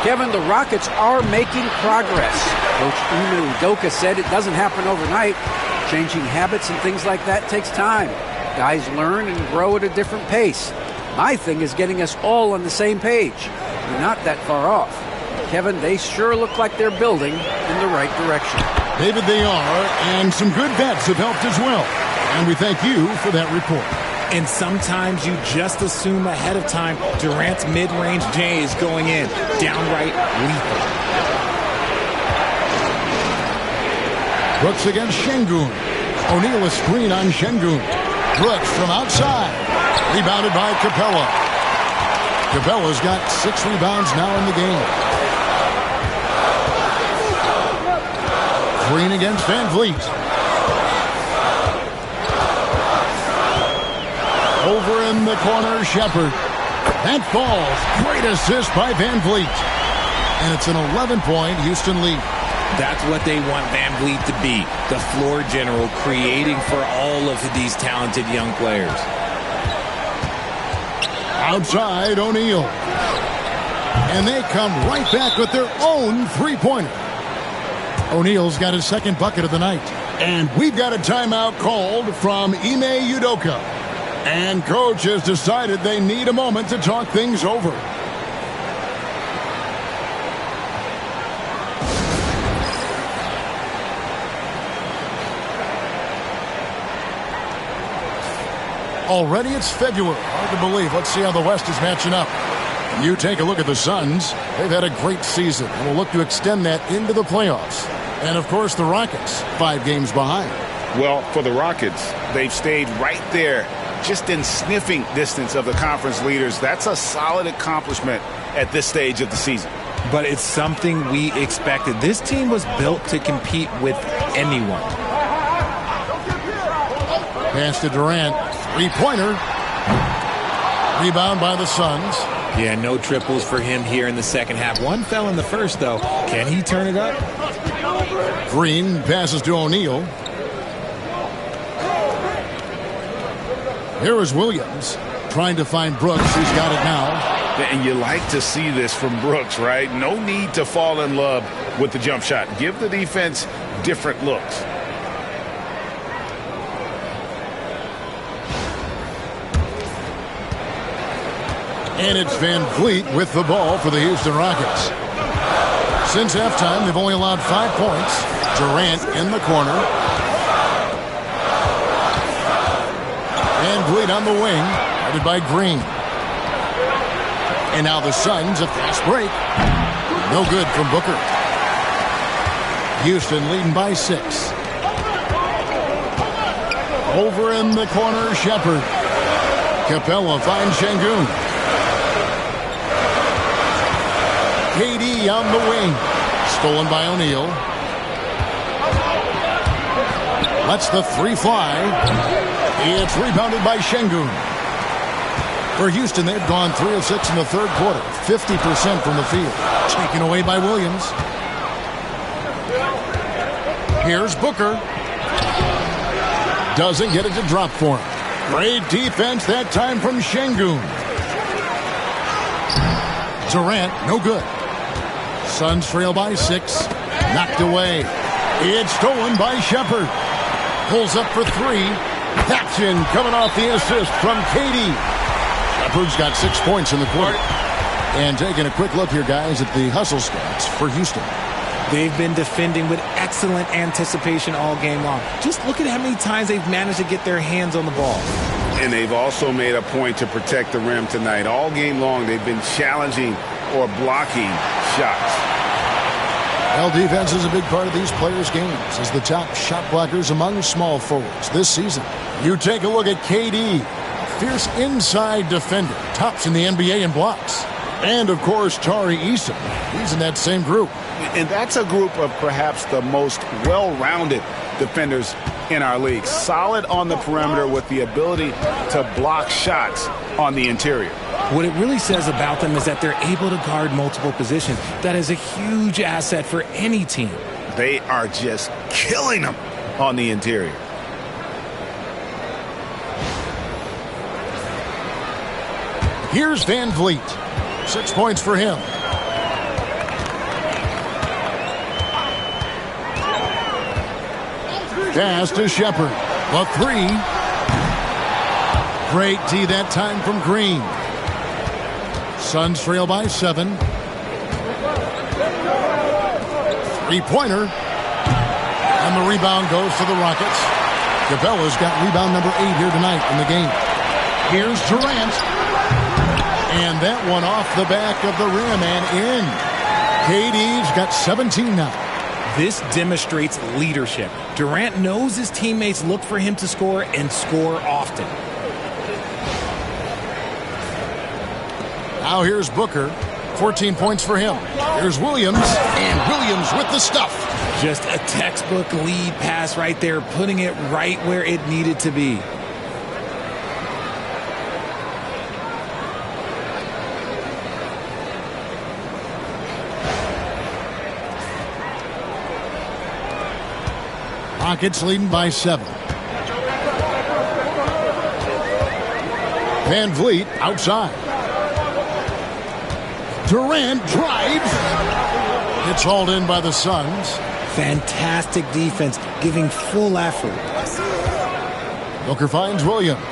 Kevin, the Rockets are making progress. Coach Ime Udoka said it doesn't happen overnight. Changing habits and things like that takes time. Guys learn and grow at a different pace. My thing is getting us all on the same page. We're not that far off. Kevin, they sure look like they're building in the right direction. David, they are, and some good vets have helped as well. And we thank you for that report. And sometimes you just assume ahead of time Durant's mid-range J is going in. Downright lethal. Brooks against Şengün. O'Neal a screen on Şengün. Brooks from outside. Rebounded by Capella. Capella's got 6 rebounds now in the game. Green against Van Vliet. Over in the corner, Shepard. That falls. Great assist by Van Vliet. And it's an 11-point Houston lead. That's what they want Van Vliet to be. The floor general, creating for all of these talented young players. Outside, O'Neal. And they come right back with their own three-pointer. O'Neal's got his second bucket of the night. And we've got a timeout called from Ime Udoka. And coach has decided they need a moment to talk things over. Already it's February. Hard to believe. Let's see how the West is matching up. You take a look at the Suns. They've had a great season and will look to extend that into the playoffs. And, of course, the Rockets, 5 games behind. Well, for the Rockets, they've stayed right there, just in sniffing distance of the conference leaders. That's a solid accomplishment at this stage of the season. But it's something we expected. This team was built to compete with anyone. Pass to Durant. Three-pointer. Rebound by the Suns. Yeah, no triples for him here in the second half. One fell in the first, though. Can he turn it up? Green passes to O'Neal. Here is Williams trying to find Brooks. He's got it now. And you like to see this from Brooks, right? No need to fall in love with the jump shot. Give the defense different looks. And it's Van Vliet with the ball for the Houston Rockets. Since halftime, they've only allowed 5 points. Durant in the corner. Van Vliet on the wing, guarded by Green. And now the Suns, a fast break. No good from Booker. Houston leading by 6. Over in the corner, Shepard. Capella finds Şengün. KD on the wing. Stolen by O'Neal. Lets the three fly. It's rebounded by Şengün. For Houston, they've gone 3 of 6 in the third quarter. 50% from the field. Taken away by Williams. Here's Booker. Doesn't get it to drop for him. Great defense that time from Şengün. Durant, no good. Suns trail by 6. Knocked away. It's stolen by Shepherd. Pulls up for 3. Paxson coming off the assist from KD. Shepherd's got 6 points in the quarter. And taking a quick look here, guys, at the hustle stats for Houston. They've been defending with excellent anticipation all game long. Just look at how many times they've managed to get their hands on the ball. And they've also made a point to protect the rim tonight. All game long, they've been challenging or blocking shots. Well, defense is a big part of these players' games as the top shot blockers among small forwards this season. You take a look at KD, fierce inside defender, tops in the NBA in blocks. And, of course, Tari Eason. He's in that same group. And that's a group of perhaps the most well-rounded defenders in our league. Solid on the perimeter with the ability to block shots on the interior. What it really says about them is that they're able to guard multiple positions. That is a huge asset for any team. They are just killing them on the interior. Here's Van Vliet. 6 points for him. Pass to Shepherd. The 3. Great D that time from Green. Suns trail by 7. Three-pointer. And the rebound goes to the Rockets. Capella's got rebound number 8 here tonight in the game. Here's Durant. And that one off the back of the rim and in. KD's got 17 now. This demonstrates leadership. Durant knows his teammates look for him to score and score often. Now here's Booker. 14 points for him. Here's Williams. And Williams with the stuff. Just a textbook lead pass right there, putting it right where it needed to be. Rockets leading by 7. Van Vliet outside. Durant drives. It's hauled in by the Suns. Fantastic defense, giving full effort. Booker finds Williams.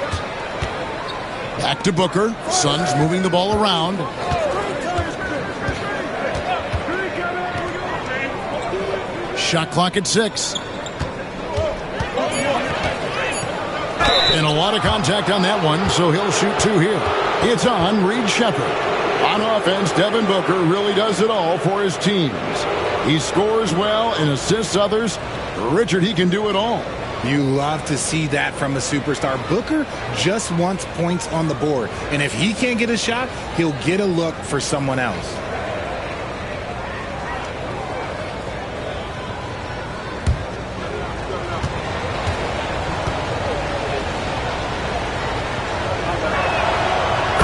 Back to Booker. Suns moving the ball around. Shot clock at 6. And a lot of contact on that one, so he'll shoot 2 here. It's on Reed Shepherd. On offense, Devin Booker really does it all for his teams. He scores well and assists others. Richard, he can do it all. You love to see that from a superstar. Booker just wants points on the board. And if he can't get a shot, he'll get a look for someone else.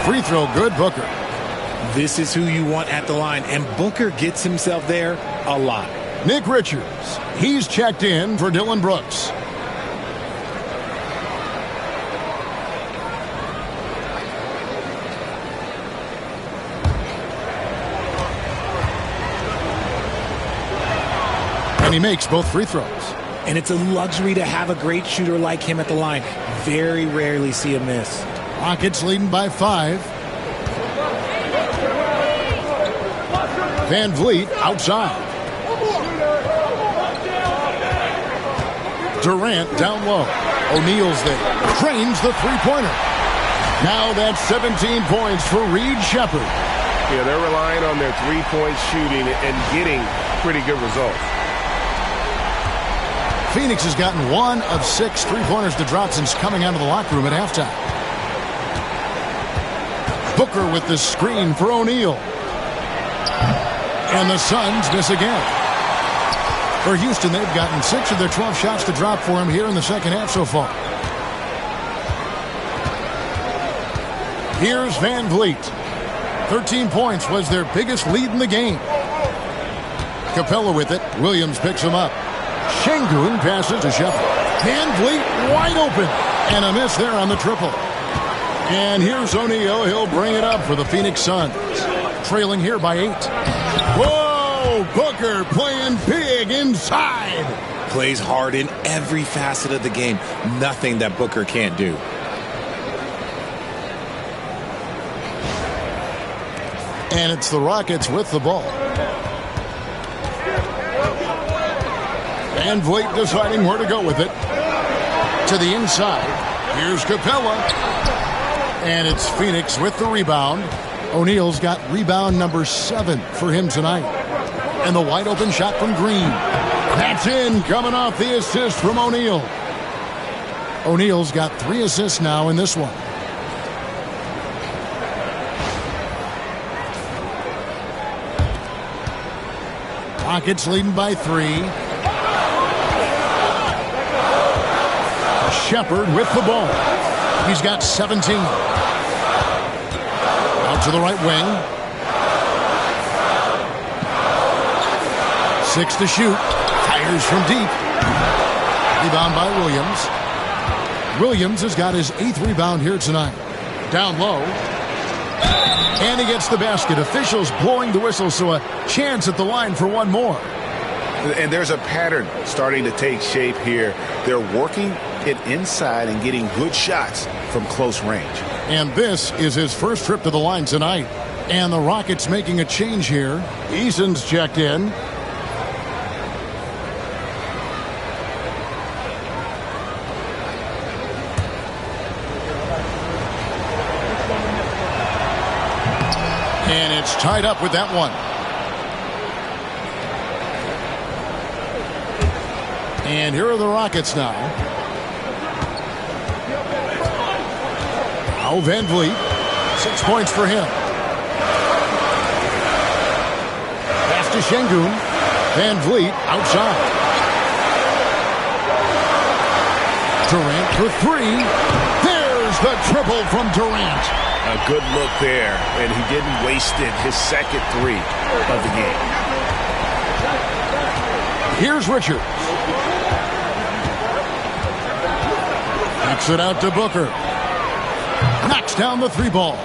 Free throw good, Booker. This is who you want at the line, and Booker gets himself there a lot. Nick Richards, he's checked in for Dylan Brooks. And he makes both free throws. And it's a luxury to have a great shooter like him at the line. Very rarely see a miss. Rockets leading by 5. Van Vliet outside. Durant down low. O'Neal's there. Trains the three-pointer. Now that's 17 points for Reed Shepherd. Yeah, they're relying on their three-point shooting and getting pretty good results. Phoenix has gotten 1 of 6 three-pointers to drop since coming out of the locker room at halftime. Booker with the screen for O'Neal. And the Suns miss again. For Houston, they've gotten 6 of their 12 shots to drop for him here in the second half so far. Here's Van Vliet. 13 points was their biggest lead in the game. Capella with it. Williams picks him up. Şengün passes to Shepard. Van Vliet wide open. And a miss there on the triple. And here's O'Neal. He'll bring it up for the Phoenix Suns. Trailing here by 8. Whoa! Booker playing big inside. Plays hard in every facet of the game. Nothing that Booker can't do. And it's the Rockets with the ball. Van Vliet deciding where to go with it. To the inside. Here's Capella. And it's Phoenix with the rebound. O'Neal's got rebound number 7 for him tonight. And the wide open shot from Green. That's in, coming off the assist from O'Neal. O'Neal's got 3 assists now in this one. Rockets leading by 3. Shepard with the ball. He's got 17. Out to the right wing. 6 to shoot. Fires from deep. Rebound by Williams. Williams has got his 8th rebound here tonight. Down low. And he gets the basket. Officials blowing the whistle, so a chance at the line for one more. And there's a pattern starting to take shape here. They're working it inside and getting good shots from close range. And this is his first trip to the line tonight. And the Rockets making a change here. Eason's checked in. And it's tied up with that one. And here are the Rockets now. Now Van Vliet. 6 points for him. Pass to Şengün. Van Vliet outside. Durant for 3. There's the triple from Durant. A good look there, and he didn't waste it. His second 3 of the game. Here's Richards. Kicks it out to Booker. Knocks down the 3 ball.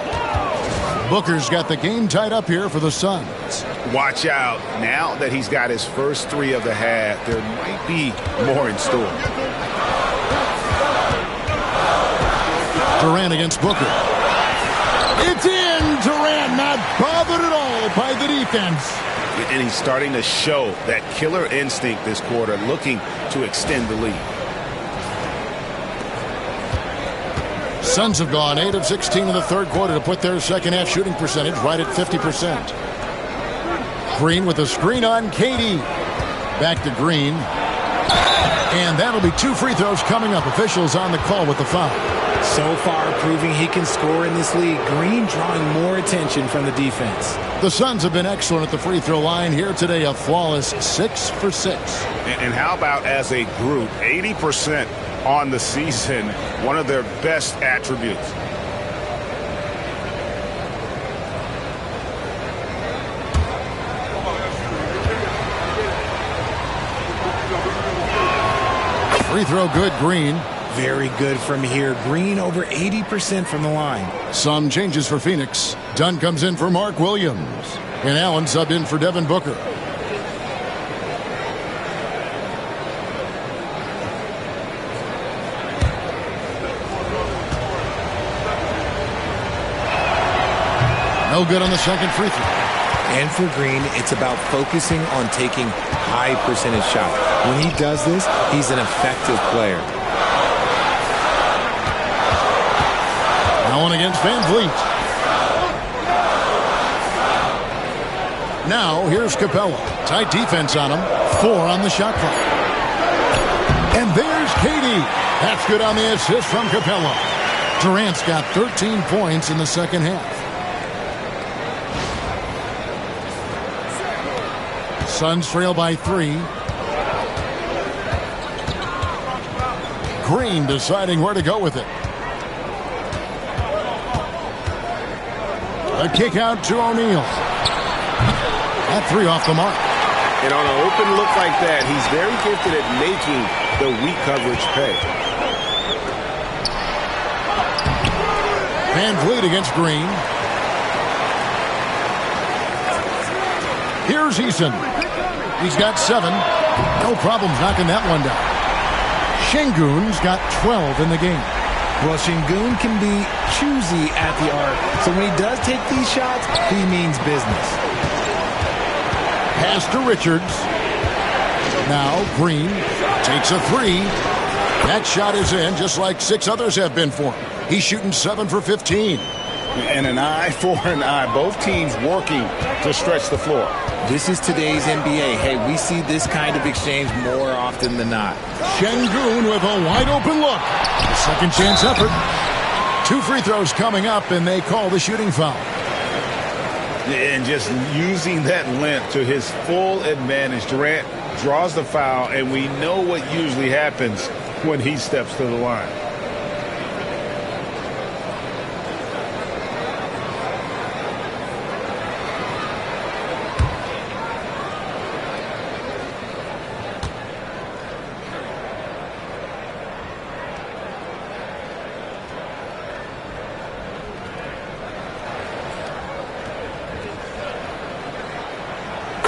Booker's got the game tied up here for the Suns. Watch out. Now that he's got his first 3 of the half, there might be more in store. Durant against Booker. It's in. Durant not bothered at all by the defense. And he's starting to show that killer instinct this quarter, looking to extend the lead. Suns have gone 8 of 16 in the third quarter to put their second half shooting percentage right at 50%. Green with a screen on KD. Back to Green. And that'll be 2 free throws coming up. Officials on the call with the foul. So far proving he can score in this league. Green drawing more attention from the defense. The Suns have been excellent at the free throw line here today. A flawless 6 for 6. And how about as a group, 80% on the season, one of their best attributes. Free throw good, Green. Very good from here. Green over 80% from the line. Some changes for Phoenix. Dunn comes in for Mark Williams. And Allen subbed in for Devin Booker. No good on the second free throw. And for Green, it's about focusing on taking high percentage shots. When he does this, he's an effective player. Now on against Van Vliet. Now here's Capella. Tight defense on him. 4 on the shot clock. And there's KD. That's good on the assist from Capella. Durant's got 13 points in the second half. Suns trail by 3. Green deciding where to go with it. A kick out to O'Neal. That 3 off the mark. And on an open look like that, he's very gifted at making the weak coverage pay. Van Vliet against Green. Here's Eason. He's got 7. No problems knocking that one down. Şengün's got 12 in the game. Well, Şengün can be choosy at the arc, so when he does take these shots, he means business. Pass to Richards. Now Green takes a 3. That shot is in, just like 6 others have been for him. He's shooting 7 for 15. And an eye for an eye. Both teams working to stretch the floor. This is today's NBA. Hey, we see this kind of exchange more often than not. Şengün with a wide open look. Second chance effort. 2 free throws coming up, and they call the shooting foul. And just using that length to his full advantage. Durant draws the foul, and we know what usually happens when he steps to the line.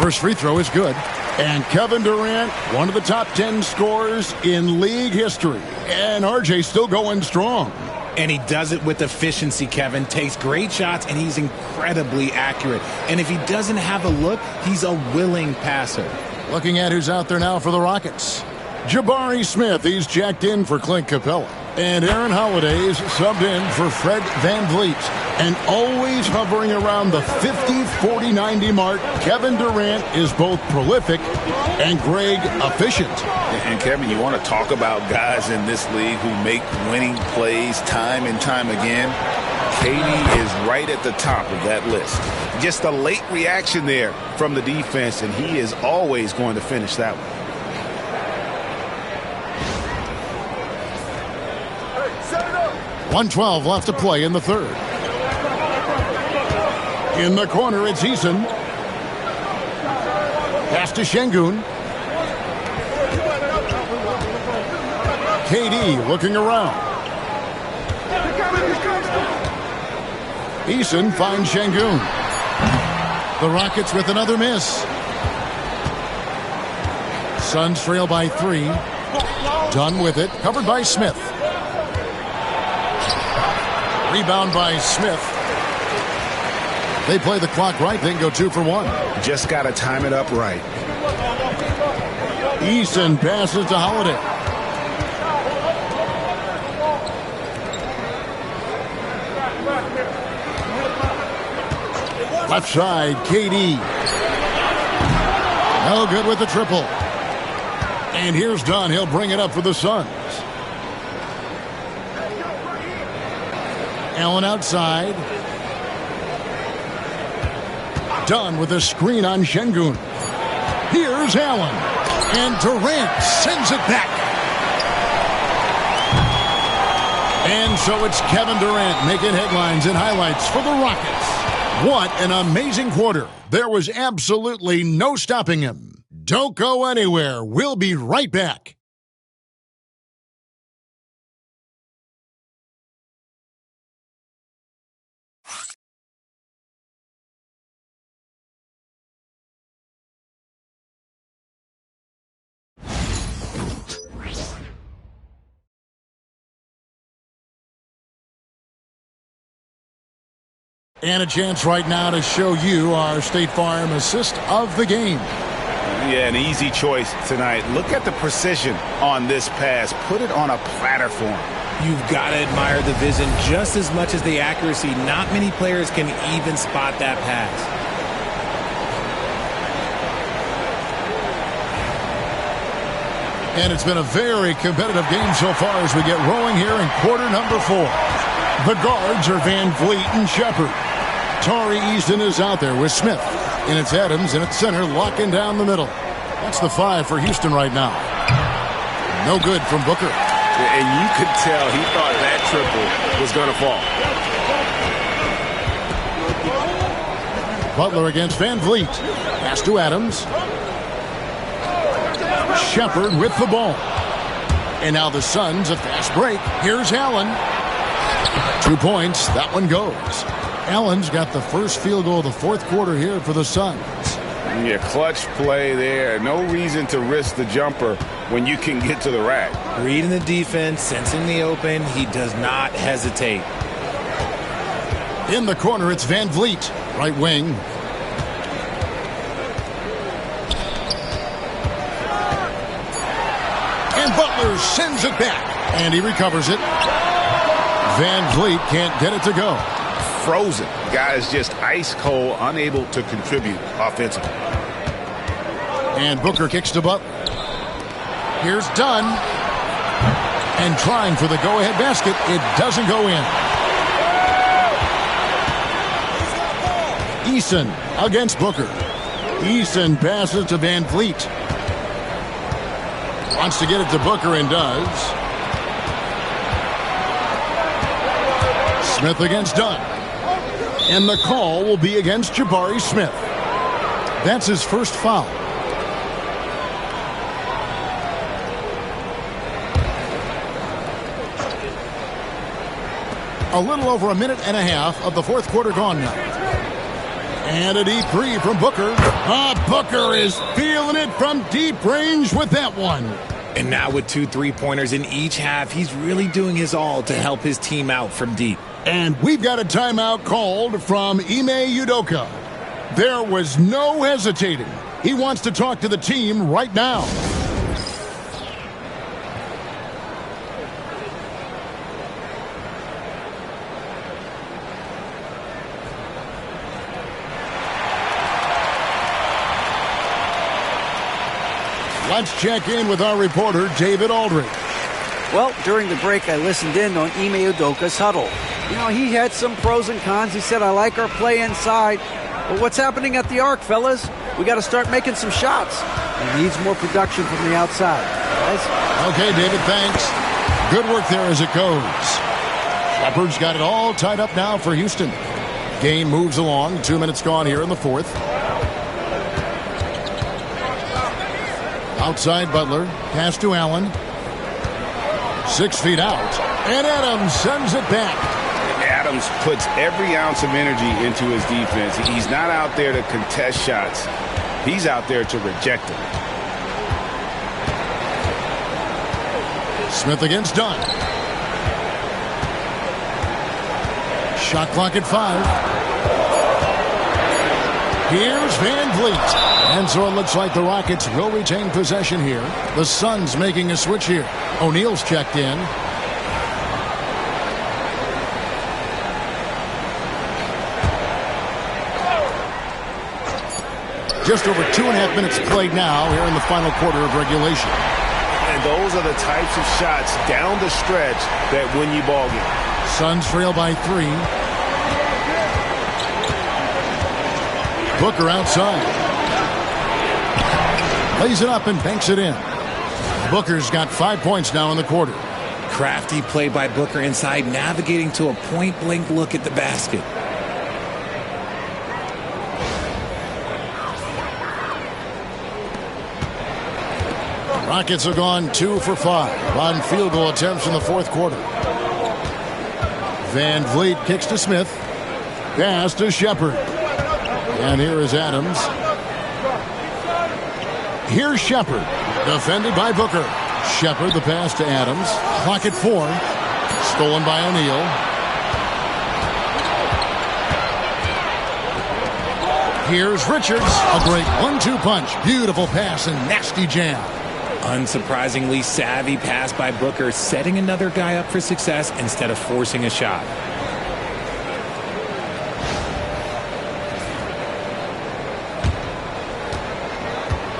First free throw is good. And Kevin Durant, one of the top 10 scorers in league history. And RJ still going strong. And he does it with efficiency, Kevin. Takes great shots, and he's incredibly accurate. And if he doesn't have a look, he's a willing passer. Looking at who's out there now for the Rockets. Jabari Smith, he's checked in for Clint Capella. And Aaron Holiday's subbed in for Fred VanVleet. And always hovering around the 50, 40, 90 mark, Kevin Durant is both prolific and Greg efficient. And Kevin, you want to talk about guys in this league who make winning plays time and time again. KD is right at the top of that list. Just a late reaction there from the defense, and he is always going to finish that one. .112 left to play in the third. In the corner, it's Eason. Pass to Şengün. KD looking around. Eason finds Şengün. The Rockets with another miss. Suns trail by 3. Done with it. Covered by Smith. Rebound by Smith. They play the clock right, then go 2 for 1. Just got to time it up right. Eason passes to Holiday. Left side, KD. No good with the triple. And here's Dunn. He'll bring it up for the Suns. Allen outside. Dunn with a screen on Şengün. Here's Allen. And Durant sends it back. And so it's Kevin Durant making headlines and highlights for the Rockets. What an amazing quarter. There was absolutely no stopping him. Don't go anywhere. We'll be right back. And a chance right now to show you our State Farm assist of the game. Yeah, an easy choice tonight. Look at the precision on this pass. Put it on a platter for him. You've got to admire the vision just as much as the accuracy. Not many players can even spot that pass. And it's been a very competitive game so far as we get rolling here in quarter number 4. The guards are Van Vliet and Shepard. Tari Eason is out there with Smith. And it's Adams in at center, locking down the middle. That's the 5 for Houston right now. No good from Booker. And you could tell he thought that triple was going to fall. Butler against Van Vliet. Pass to Adams. Shepard with the ball. And now the Suns, a fast break. Here's Allen. 2 points. That one goes. Allen's got the first field goal of the fourth quarter here for the Suns. Yeah, clutch play there. No reason to risk the jumper when you can get to the rack. Reading the defense, sensing the open, he does not hesitate. In the corner, it's Van Vliet, right wing. And Butler sends it back, and he recovers it. Van Vliet can't get it to go. Frozen. Guy is just ice cold, unable to contribute offensively. And Booker kicks to Butler. Here's Dunn. And trying for the go-ahead basket. It doesn't go in. Eason against Booker. Eason passes to Van Vliet. Wants to get it to Booker and does. Smith against Dunn. And the call will be against Jabari Smith. That's his first foul. A little over a minute and a half of the fourth quarter gone now. And a deep three from Booker. Booker is feeling it from deep range with that one. And now with 2 3-pointers in each half, he's really doing his all to help his team out from deep. And we've got a timeout called from Ime Udoka. There was no hesitating. He wants to talk to the team right now. Let's check in with our reporter, David Aldridge. Well, during the break, I listened in on Ime Udoka's huddle. You know, he had some pros and cons. He said, I like our play inside. But what's happening at the arc, fellas? We got to start making some shots. He needs more production from the outside. Guys? Okay, David, thanks. Good work there as it goes. Shepard's got it all tied up now for Houston. Game moves along. 2 minutes gone here in the fourth. Outside Butler. Pass to Allen. 6 feet out. And Adams sends it back. Adams puts every ounce of energy into his defense. He's not out there to contest shots. He's out there to reject them. Smith against Dunn. Shot clock at 5. Here's Van Vliet. And so it looks like the Rockets will retain possession here. The Suns making a switch here. O'Neal's checked in. Just over 2.5 minutes played now here in the final quarter of regulation. And those are the types of shots down the stretch that win you ball games. Suns trail by 3. Booker outside. Lays it up and banks it in. Booker's got 5 points now in the quarter. Crafty play by Booker inside, navigating to a point-blank look at the basket. Rockets have gone 2 for 5 on field goal attempts in the fourth quarter. Van Vliet kicks to Smith. Pass to Shepard. And here is Adams. Here's Shepard. Defended by Booker. Shepard, the pass to Adams. Clock at 4. Stolen by O'Neal. Here's Richards. A great 1-2 punch. Beautiful pass and nasty jam. Unsurprisingly savvy pass by Booker, setting another guy up for success instead of forcing a shot.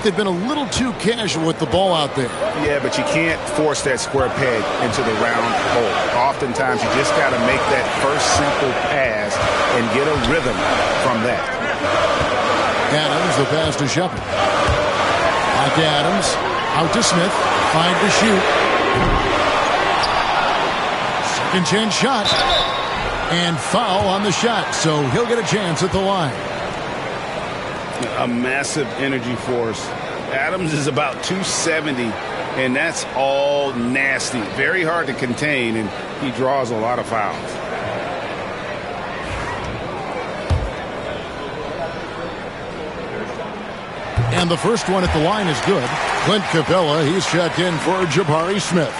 They've been a little too casual with the ball out there. Yeah, but you can't force that square peg into the round hole. Oftentimes, you just got to make that first simple pass and get a rhythm from that. Adams, the pass to Shepard. Back to Adams. Out to Smith. 5 to shoot. Second chance shot. And foul on the shot, so he'll get a chance at the line. A massive energy force. Adams is about 270, and that's all nasty. Very hard to contain, and he draws a lot of fouls. And the first one at the line is good. Clint Capella, he's checked in for Jabari Smith.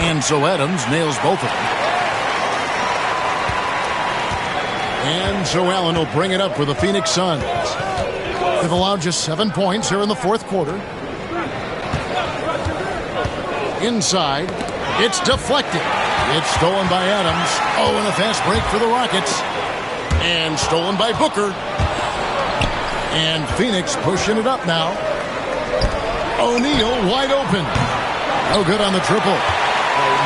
And so Adams nails both of them. And so Allen will bring it up for the Phoenix Suns. They've allowed just 7 points here in the fourth quarter. Inside, it's deflected. It's stolen by Adams. Oh, and a fast break for the Rockets. And stolen by Booker. And Phoenix pushing it up now. O'Neal wide open. No good on the triple.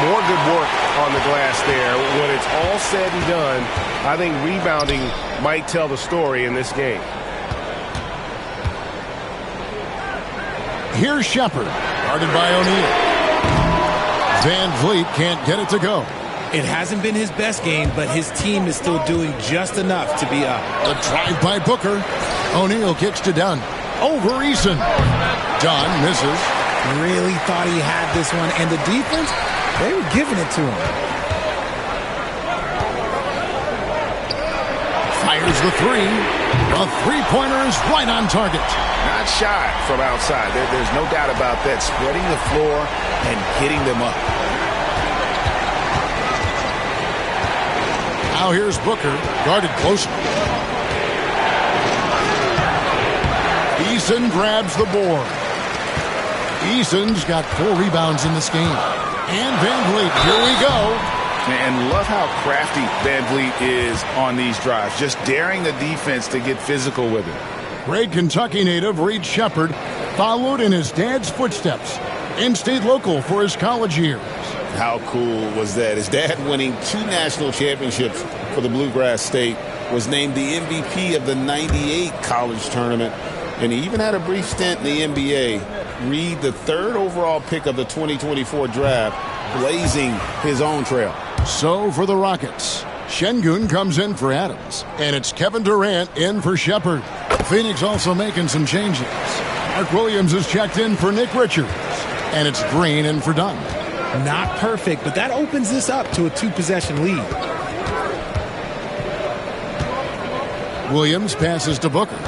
More good work on the glass there. When it's all said and done, I think rebounding might tell the story in this game. Here's Shepard, guarded by O'Neal. Van Vliet can't get it to go. It hasn't been his best game, but his team is still doing just enough to be up. A drive by Booker. O'Neal kicks to Dunn. Over Eason. Dunn misses. Really thought he had this one, and the defense, they were giving it to him. Fires the three. The three-pointer is right on target. Not shy from outside. There's no doubt about that. Spreading the floor and hitting them up. Now here's Booker, guarded closely. Eason grabs the board. Eason's got 4 rebounds in this game. And Van Vliet, here we go. And love how crafty Van Vliet is on these drives. Just daring the defense to get physical with it. Great Kentucky native Reed Shepard followed in his dad's footsteps. In-state local for his college years. How cool was that? His dad winning 2 national championships for the Bluegrass State, was named the MVP of the '98 college tournament, and he even had a brief stint in the NBA. Reed, the 3rd overall pick of the 2024 draft, blazing his own trail. So for the Rockets, Şengün comes in for Adams, and it's Kevin Durant in for Shepard. Phoenix also making some changes. Mark Williams is checked in for Nick Richards, and it's Green in for Dunn. Not perfect, but that opens this up to a 2-possession lead. Williams passes to Booker.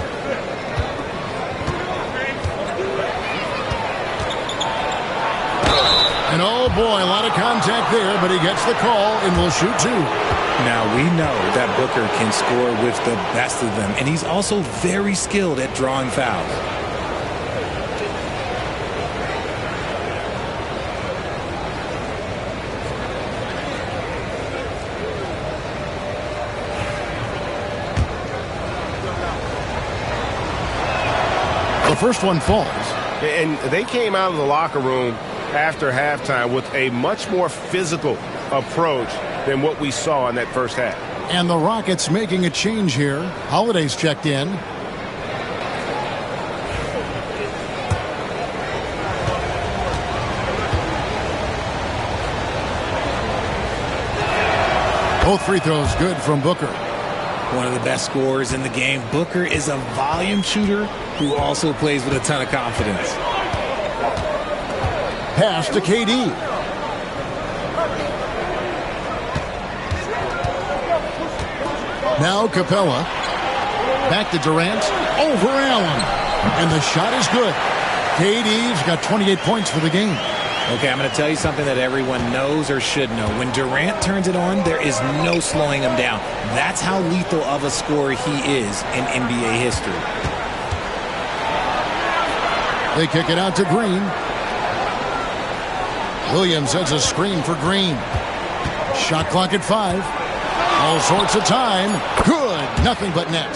And oh boy, a lot of contact there, but he gets the call and will shoot 2. Now we know that Booker can score with the best of them, and he's also very skilled at drawing fouls. The first one falls. And they came out of the locker room after halftime with a much more physical approach than what we saw in that first half. And the Rockets making a change here. Holiday's checked in. Both free throws good from Booker. One of the best scorers in the game. Booker is a volume shooter who also plays with a ton of confidence. Pass to KD. Now Capella. Back to Durant. Over Allen. And the shot is good. KD's got 28 points for the game. Okay, I'm going to tell you something that everyone knows or should know. When Durant turns it on, there is no slowing him down. That's how lethal of a scorer he is in NBA history. They kick it out to Green. Williams sets a screen for Green. Shot clock at 5. All sorts of time. Good. Nothing but net.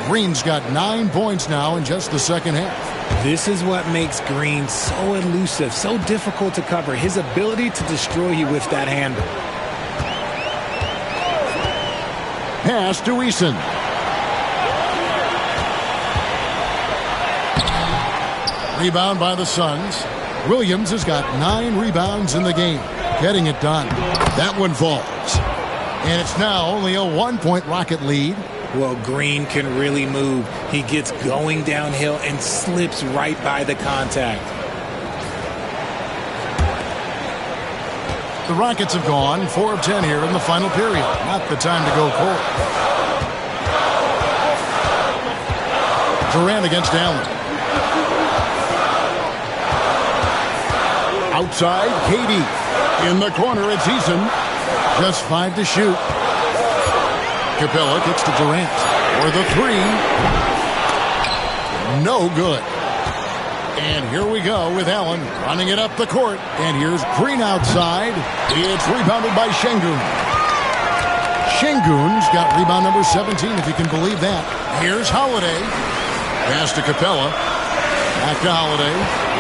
Green's got 9 points now in just the second half. This is what makes Green so elusive, so difficult to cover. His ability to destroy you with that handle. Pass to Eason. Rebound by the Suns. Williams has got 9 rebounds in the game. Getting it done. That one falls. And it's now only a 1-point Rocket lead. Well, Green can really move. He gets going downhill and slips right by the contact. The Rockets have gone 4 of 10 here in the final period. Not the time to go cold. Durant against Allen. Outside, KD. In the corner, it's Eason. Just 5 to shoot. Capella kicks to Durant for the 3. No good. And here we go with Allen running it up the court. And here's Green outside. It's rebounded by Şengün. Şengün's got rebound number 17, if you can believe that. Here's Holiday. Pass to Capella. Back to Holiday.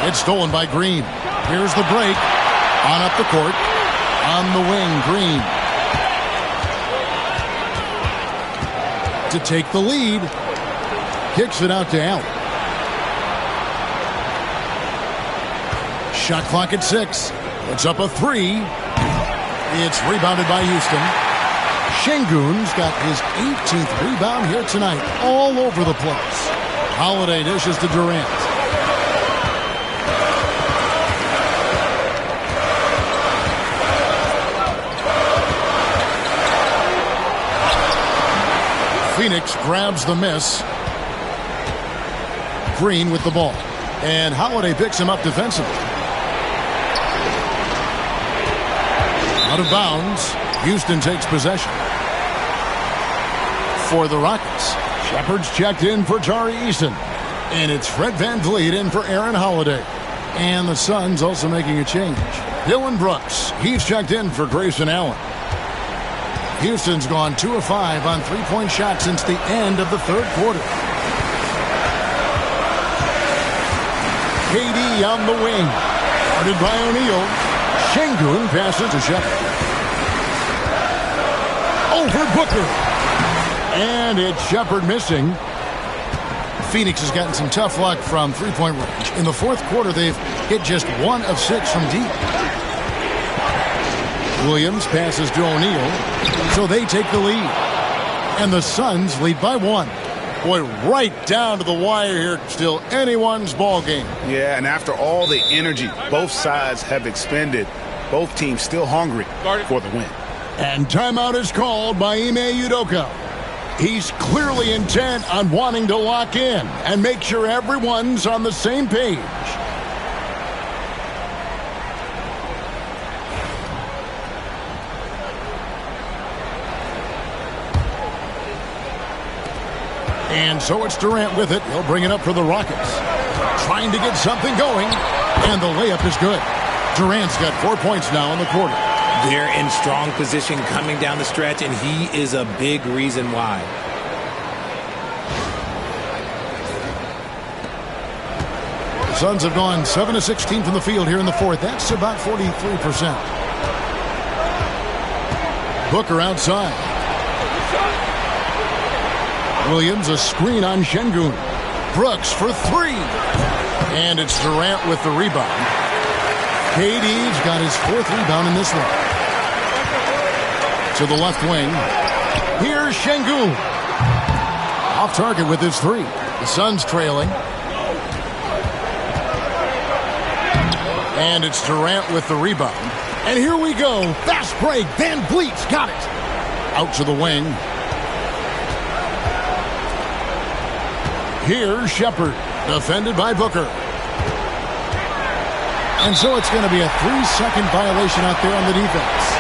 It's stolen by Green. Here's the break. On up the court. On the wing, Green. To take the lead. Kicks it out to Allen. Shot clock at 6. It's up a 3. It's rebounded by Houston. Şengün's got his 18th rebound here tonight. All over the place. Holiday dishes to Durant. Phoenix grabs the miss. Green with the ball. And Holiday picks him up defensively. Out of bounds. Houston takes possession. For the Rockets, Shepard's checked in for Tari Eason. And it's Fred VanVleet in for Aaron Holiday. And the Suns also making a change. Dylan Brooks, he's checked in for Grayson Allen. Houston's gone 2 of 5 on 3-point shots since the end of the third quarter. KD on the wing. Guarded by O'Neal. Şengün passes to Shepard. Over Booker. And it's Shepard missing. Phoenix has gotten some tough luck from 3-point range. In the fourth quarter, they've hit just 1 of 6 from deep. Williams passes to O'Neal, so they take the lead. And the Suns lead by 1. Boy, right down to the wire here. Still anyone's ball game. Yeah, and after all the energy both sides have expended, both teams still hungry for the win. And timeout is called by Ime Udoka. He's clearly intent on wanting to lock in and make sure everyone's on the same page. And so it's Durant with it. He'll bring it up for the Rockets. Trying to get something going. And the layup is good. Durant's got 4 points now in the quarter. They're in strong position coming down the stretch, and he is a big reason why. The Suns have gone 7 of 16 from the field here in the fourth. That's about 43%. Booker outside. Williams, a screen on Şengün. Brooks for 3. And it's Durant with the rebound. KD's got his 4th rebound in this one. To the left wing. Here's Şengün. Off target with his 3. The Suns trailing. And it's Durant with the rebound. And here we go. Fast break. VanVleet's got it. Out to the wing. Here's Shepard, defended by Booker. And so it's going to be a 3-second violation out there on the defense.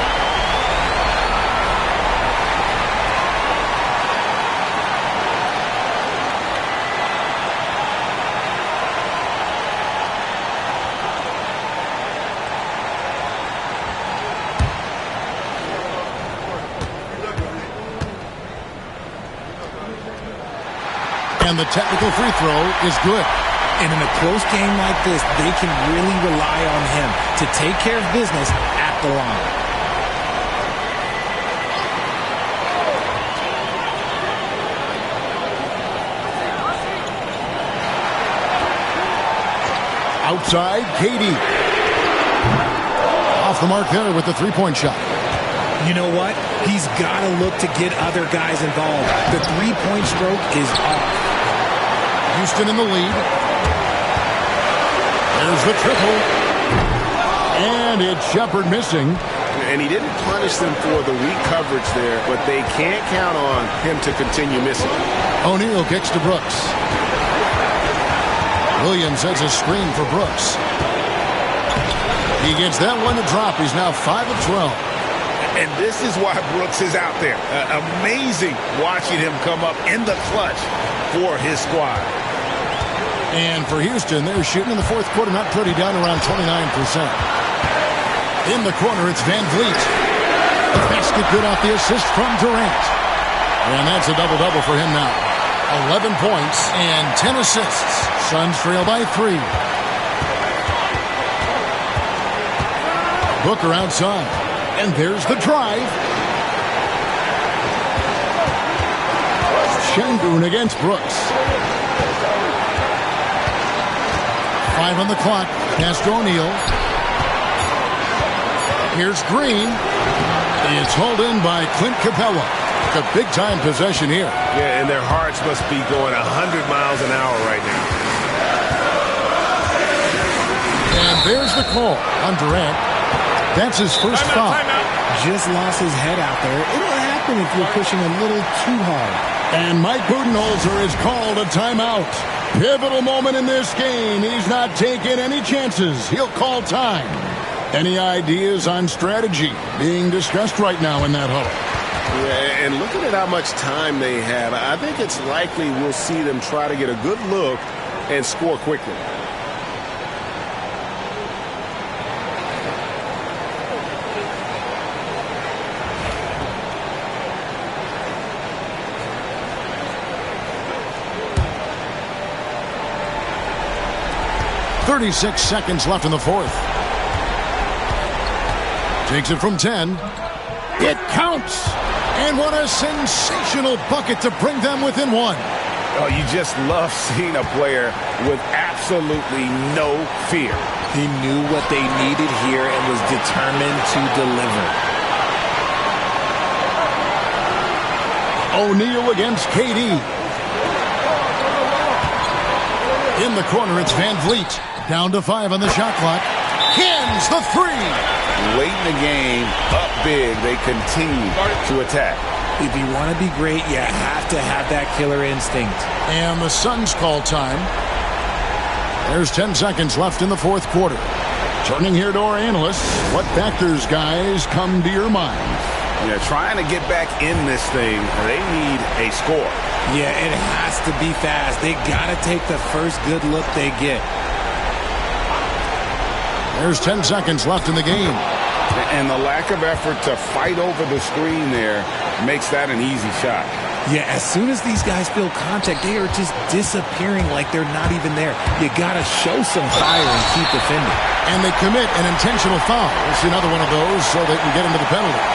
And the technical free throw is good. And in a close game like this, they can really rely on him to take care of business at the line. Outside, KD. Off the mark there with the three-point shot. You know what? He's got to look to get other guys involved. The three-point stroke is off. Houston in the lead. There's the triple. And it's Shepard missing. And he didn't punish them for the weak coverage there, but they can't count on him to continue missing. O'Neal kicks to Brooks. Williams sets a screen for Brooks. He gets that one to drop. He's now 5 of 12. And this is why Brooks is out there. Amazing watching him come up in the clutch for his squad. And for Houston, they're shooting in the fourth quarter, not pretty, down around 29%. In the corner, it's Van Vliet. The basket good off the assist from Durant. And that's a double-double for him now. 11 points and 10 assists. Suns trail by 3. Booker outside. And there's the drive. Şengün against Brooks. 5 on the clock. Pass to O'Neal. Here's Green. It's hauled in by Clint Capella. A big-time possession here. Yeah, and their hearts must be going 100 miles an hour right now. And there's the call on Durant. That's his first foul. Just lost his head out there. It'll happen if you're pushing a little too hard. And Mike Budenholzer is called a timeout. Pivotal moment in this game. He's not taking any chances. He'll call time. Any ideas on strategy being discussed right now in that huddle? Yeah, and looking at how much time they have, I think it's likely we'll see them try to get a good look and score quickly. .36 seconds left in the fourth. Takes it from 10. It counts. And what a sensational bucket to bring them within 1. Oh, you just love seeing a player with absolutely no fear. He knew what they needed here and was determined to deliver. O'Neal against KD. In the corner, it's Van Vliet. Down to 5 on the shot clock. Hins the 3. Late in the game, up big, they continue to attack. If you want to be great, you have to have that killer instinct. And the Suns call time. There's 10 seconds left in the fourth quarter. Turning here to our analysts, what factors, guys, come to your mind? Yeah, trying to get back in this thing, they need a score. Yeah, it has to be fast. They got to take the first good look they get. There's 10 seconds left in the game. And the lack of effort to fight over the screen there makes that an easy shot. Yeah, as soon as these guys feel contact, they are just disappearing like they're not even there. You got to show some fire and keep defending. And they commit an intentional foul. We'll see another one of those so they can get into the penalty.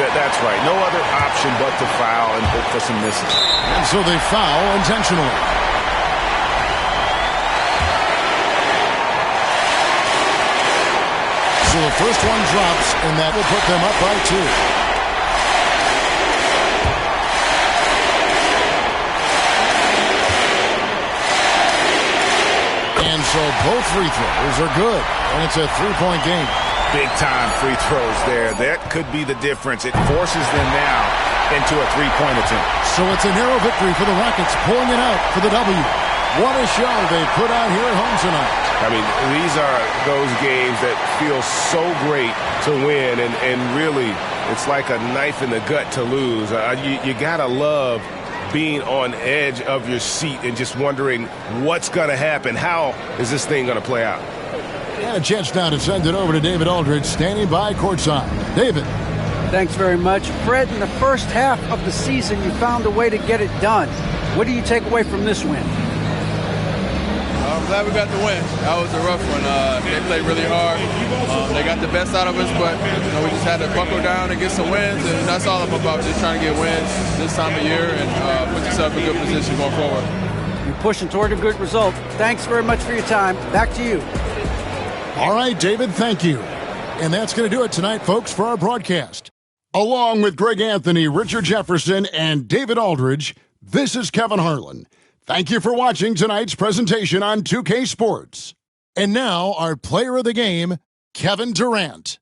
Yeah, that's right. No other option but to foul and hope for some misses. And so they foul intentionally. So the first one drops, and that will put them up by 2. And so both free throws are good, and it's a 3-point game. Big-time free throws there. That could be the difference. It forces them now into a 3-point attempt. So it's a narrow victory for the Rockets, pulling it out for the W. What a show they put on here at home tonight. I mean, these are those games that feel so great to win, and really, it's like a knife in the gut to lose. You got to love being on edge of your seat and just wondering what's going to happen. How is this thing going to play out? And a chance now to send it over to David Aldridge, standing by courtside. David. Thanks very much. Fred, in the first half of the season, you found a way to get it done. What do you take away from this win? I'm glad we got the win. That was a rough one. They played really hard. They got the best out of us, but we just had to buckle down and get some wins, and that's all I'm about, just trying to get wins this time of year and put yourself in a good position going forward. You're pushing toward a good result. Thanks very much for your time. Back to you. All right, David, thank you. And that's going to do it tonight, folks, for our broadcast. Along with Greg Anthony, Richard Jefferson, and David Aldridge, this is Kevin Harlan. Thank you for watching tonight's presentation on 2K Sports. And now, our player of the game, Kevin Durant.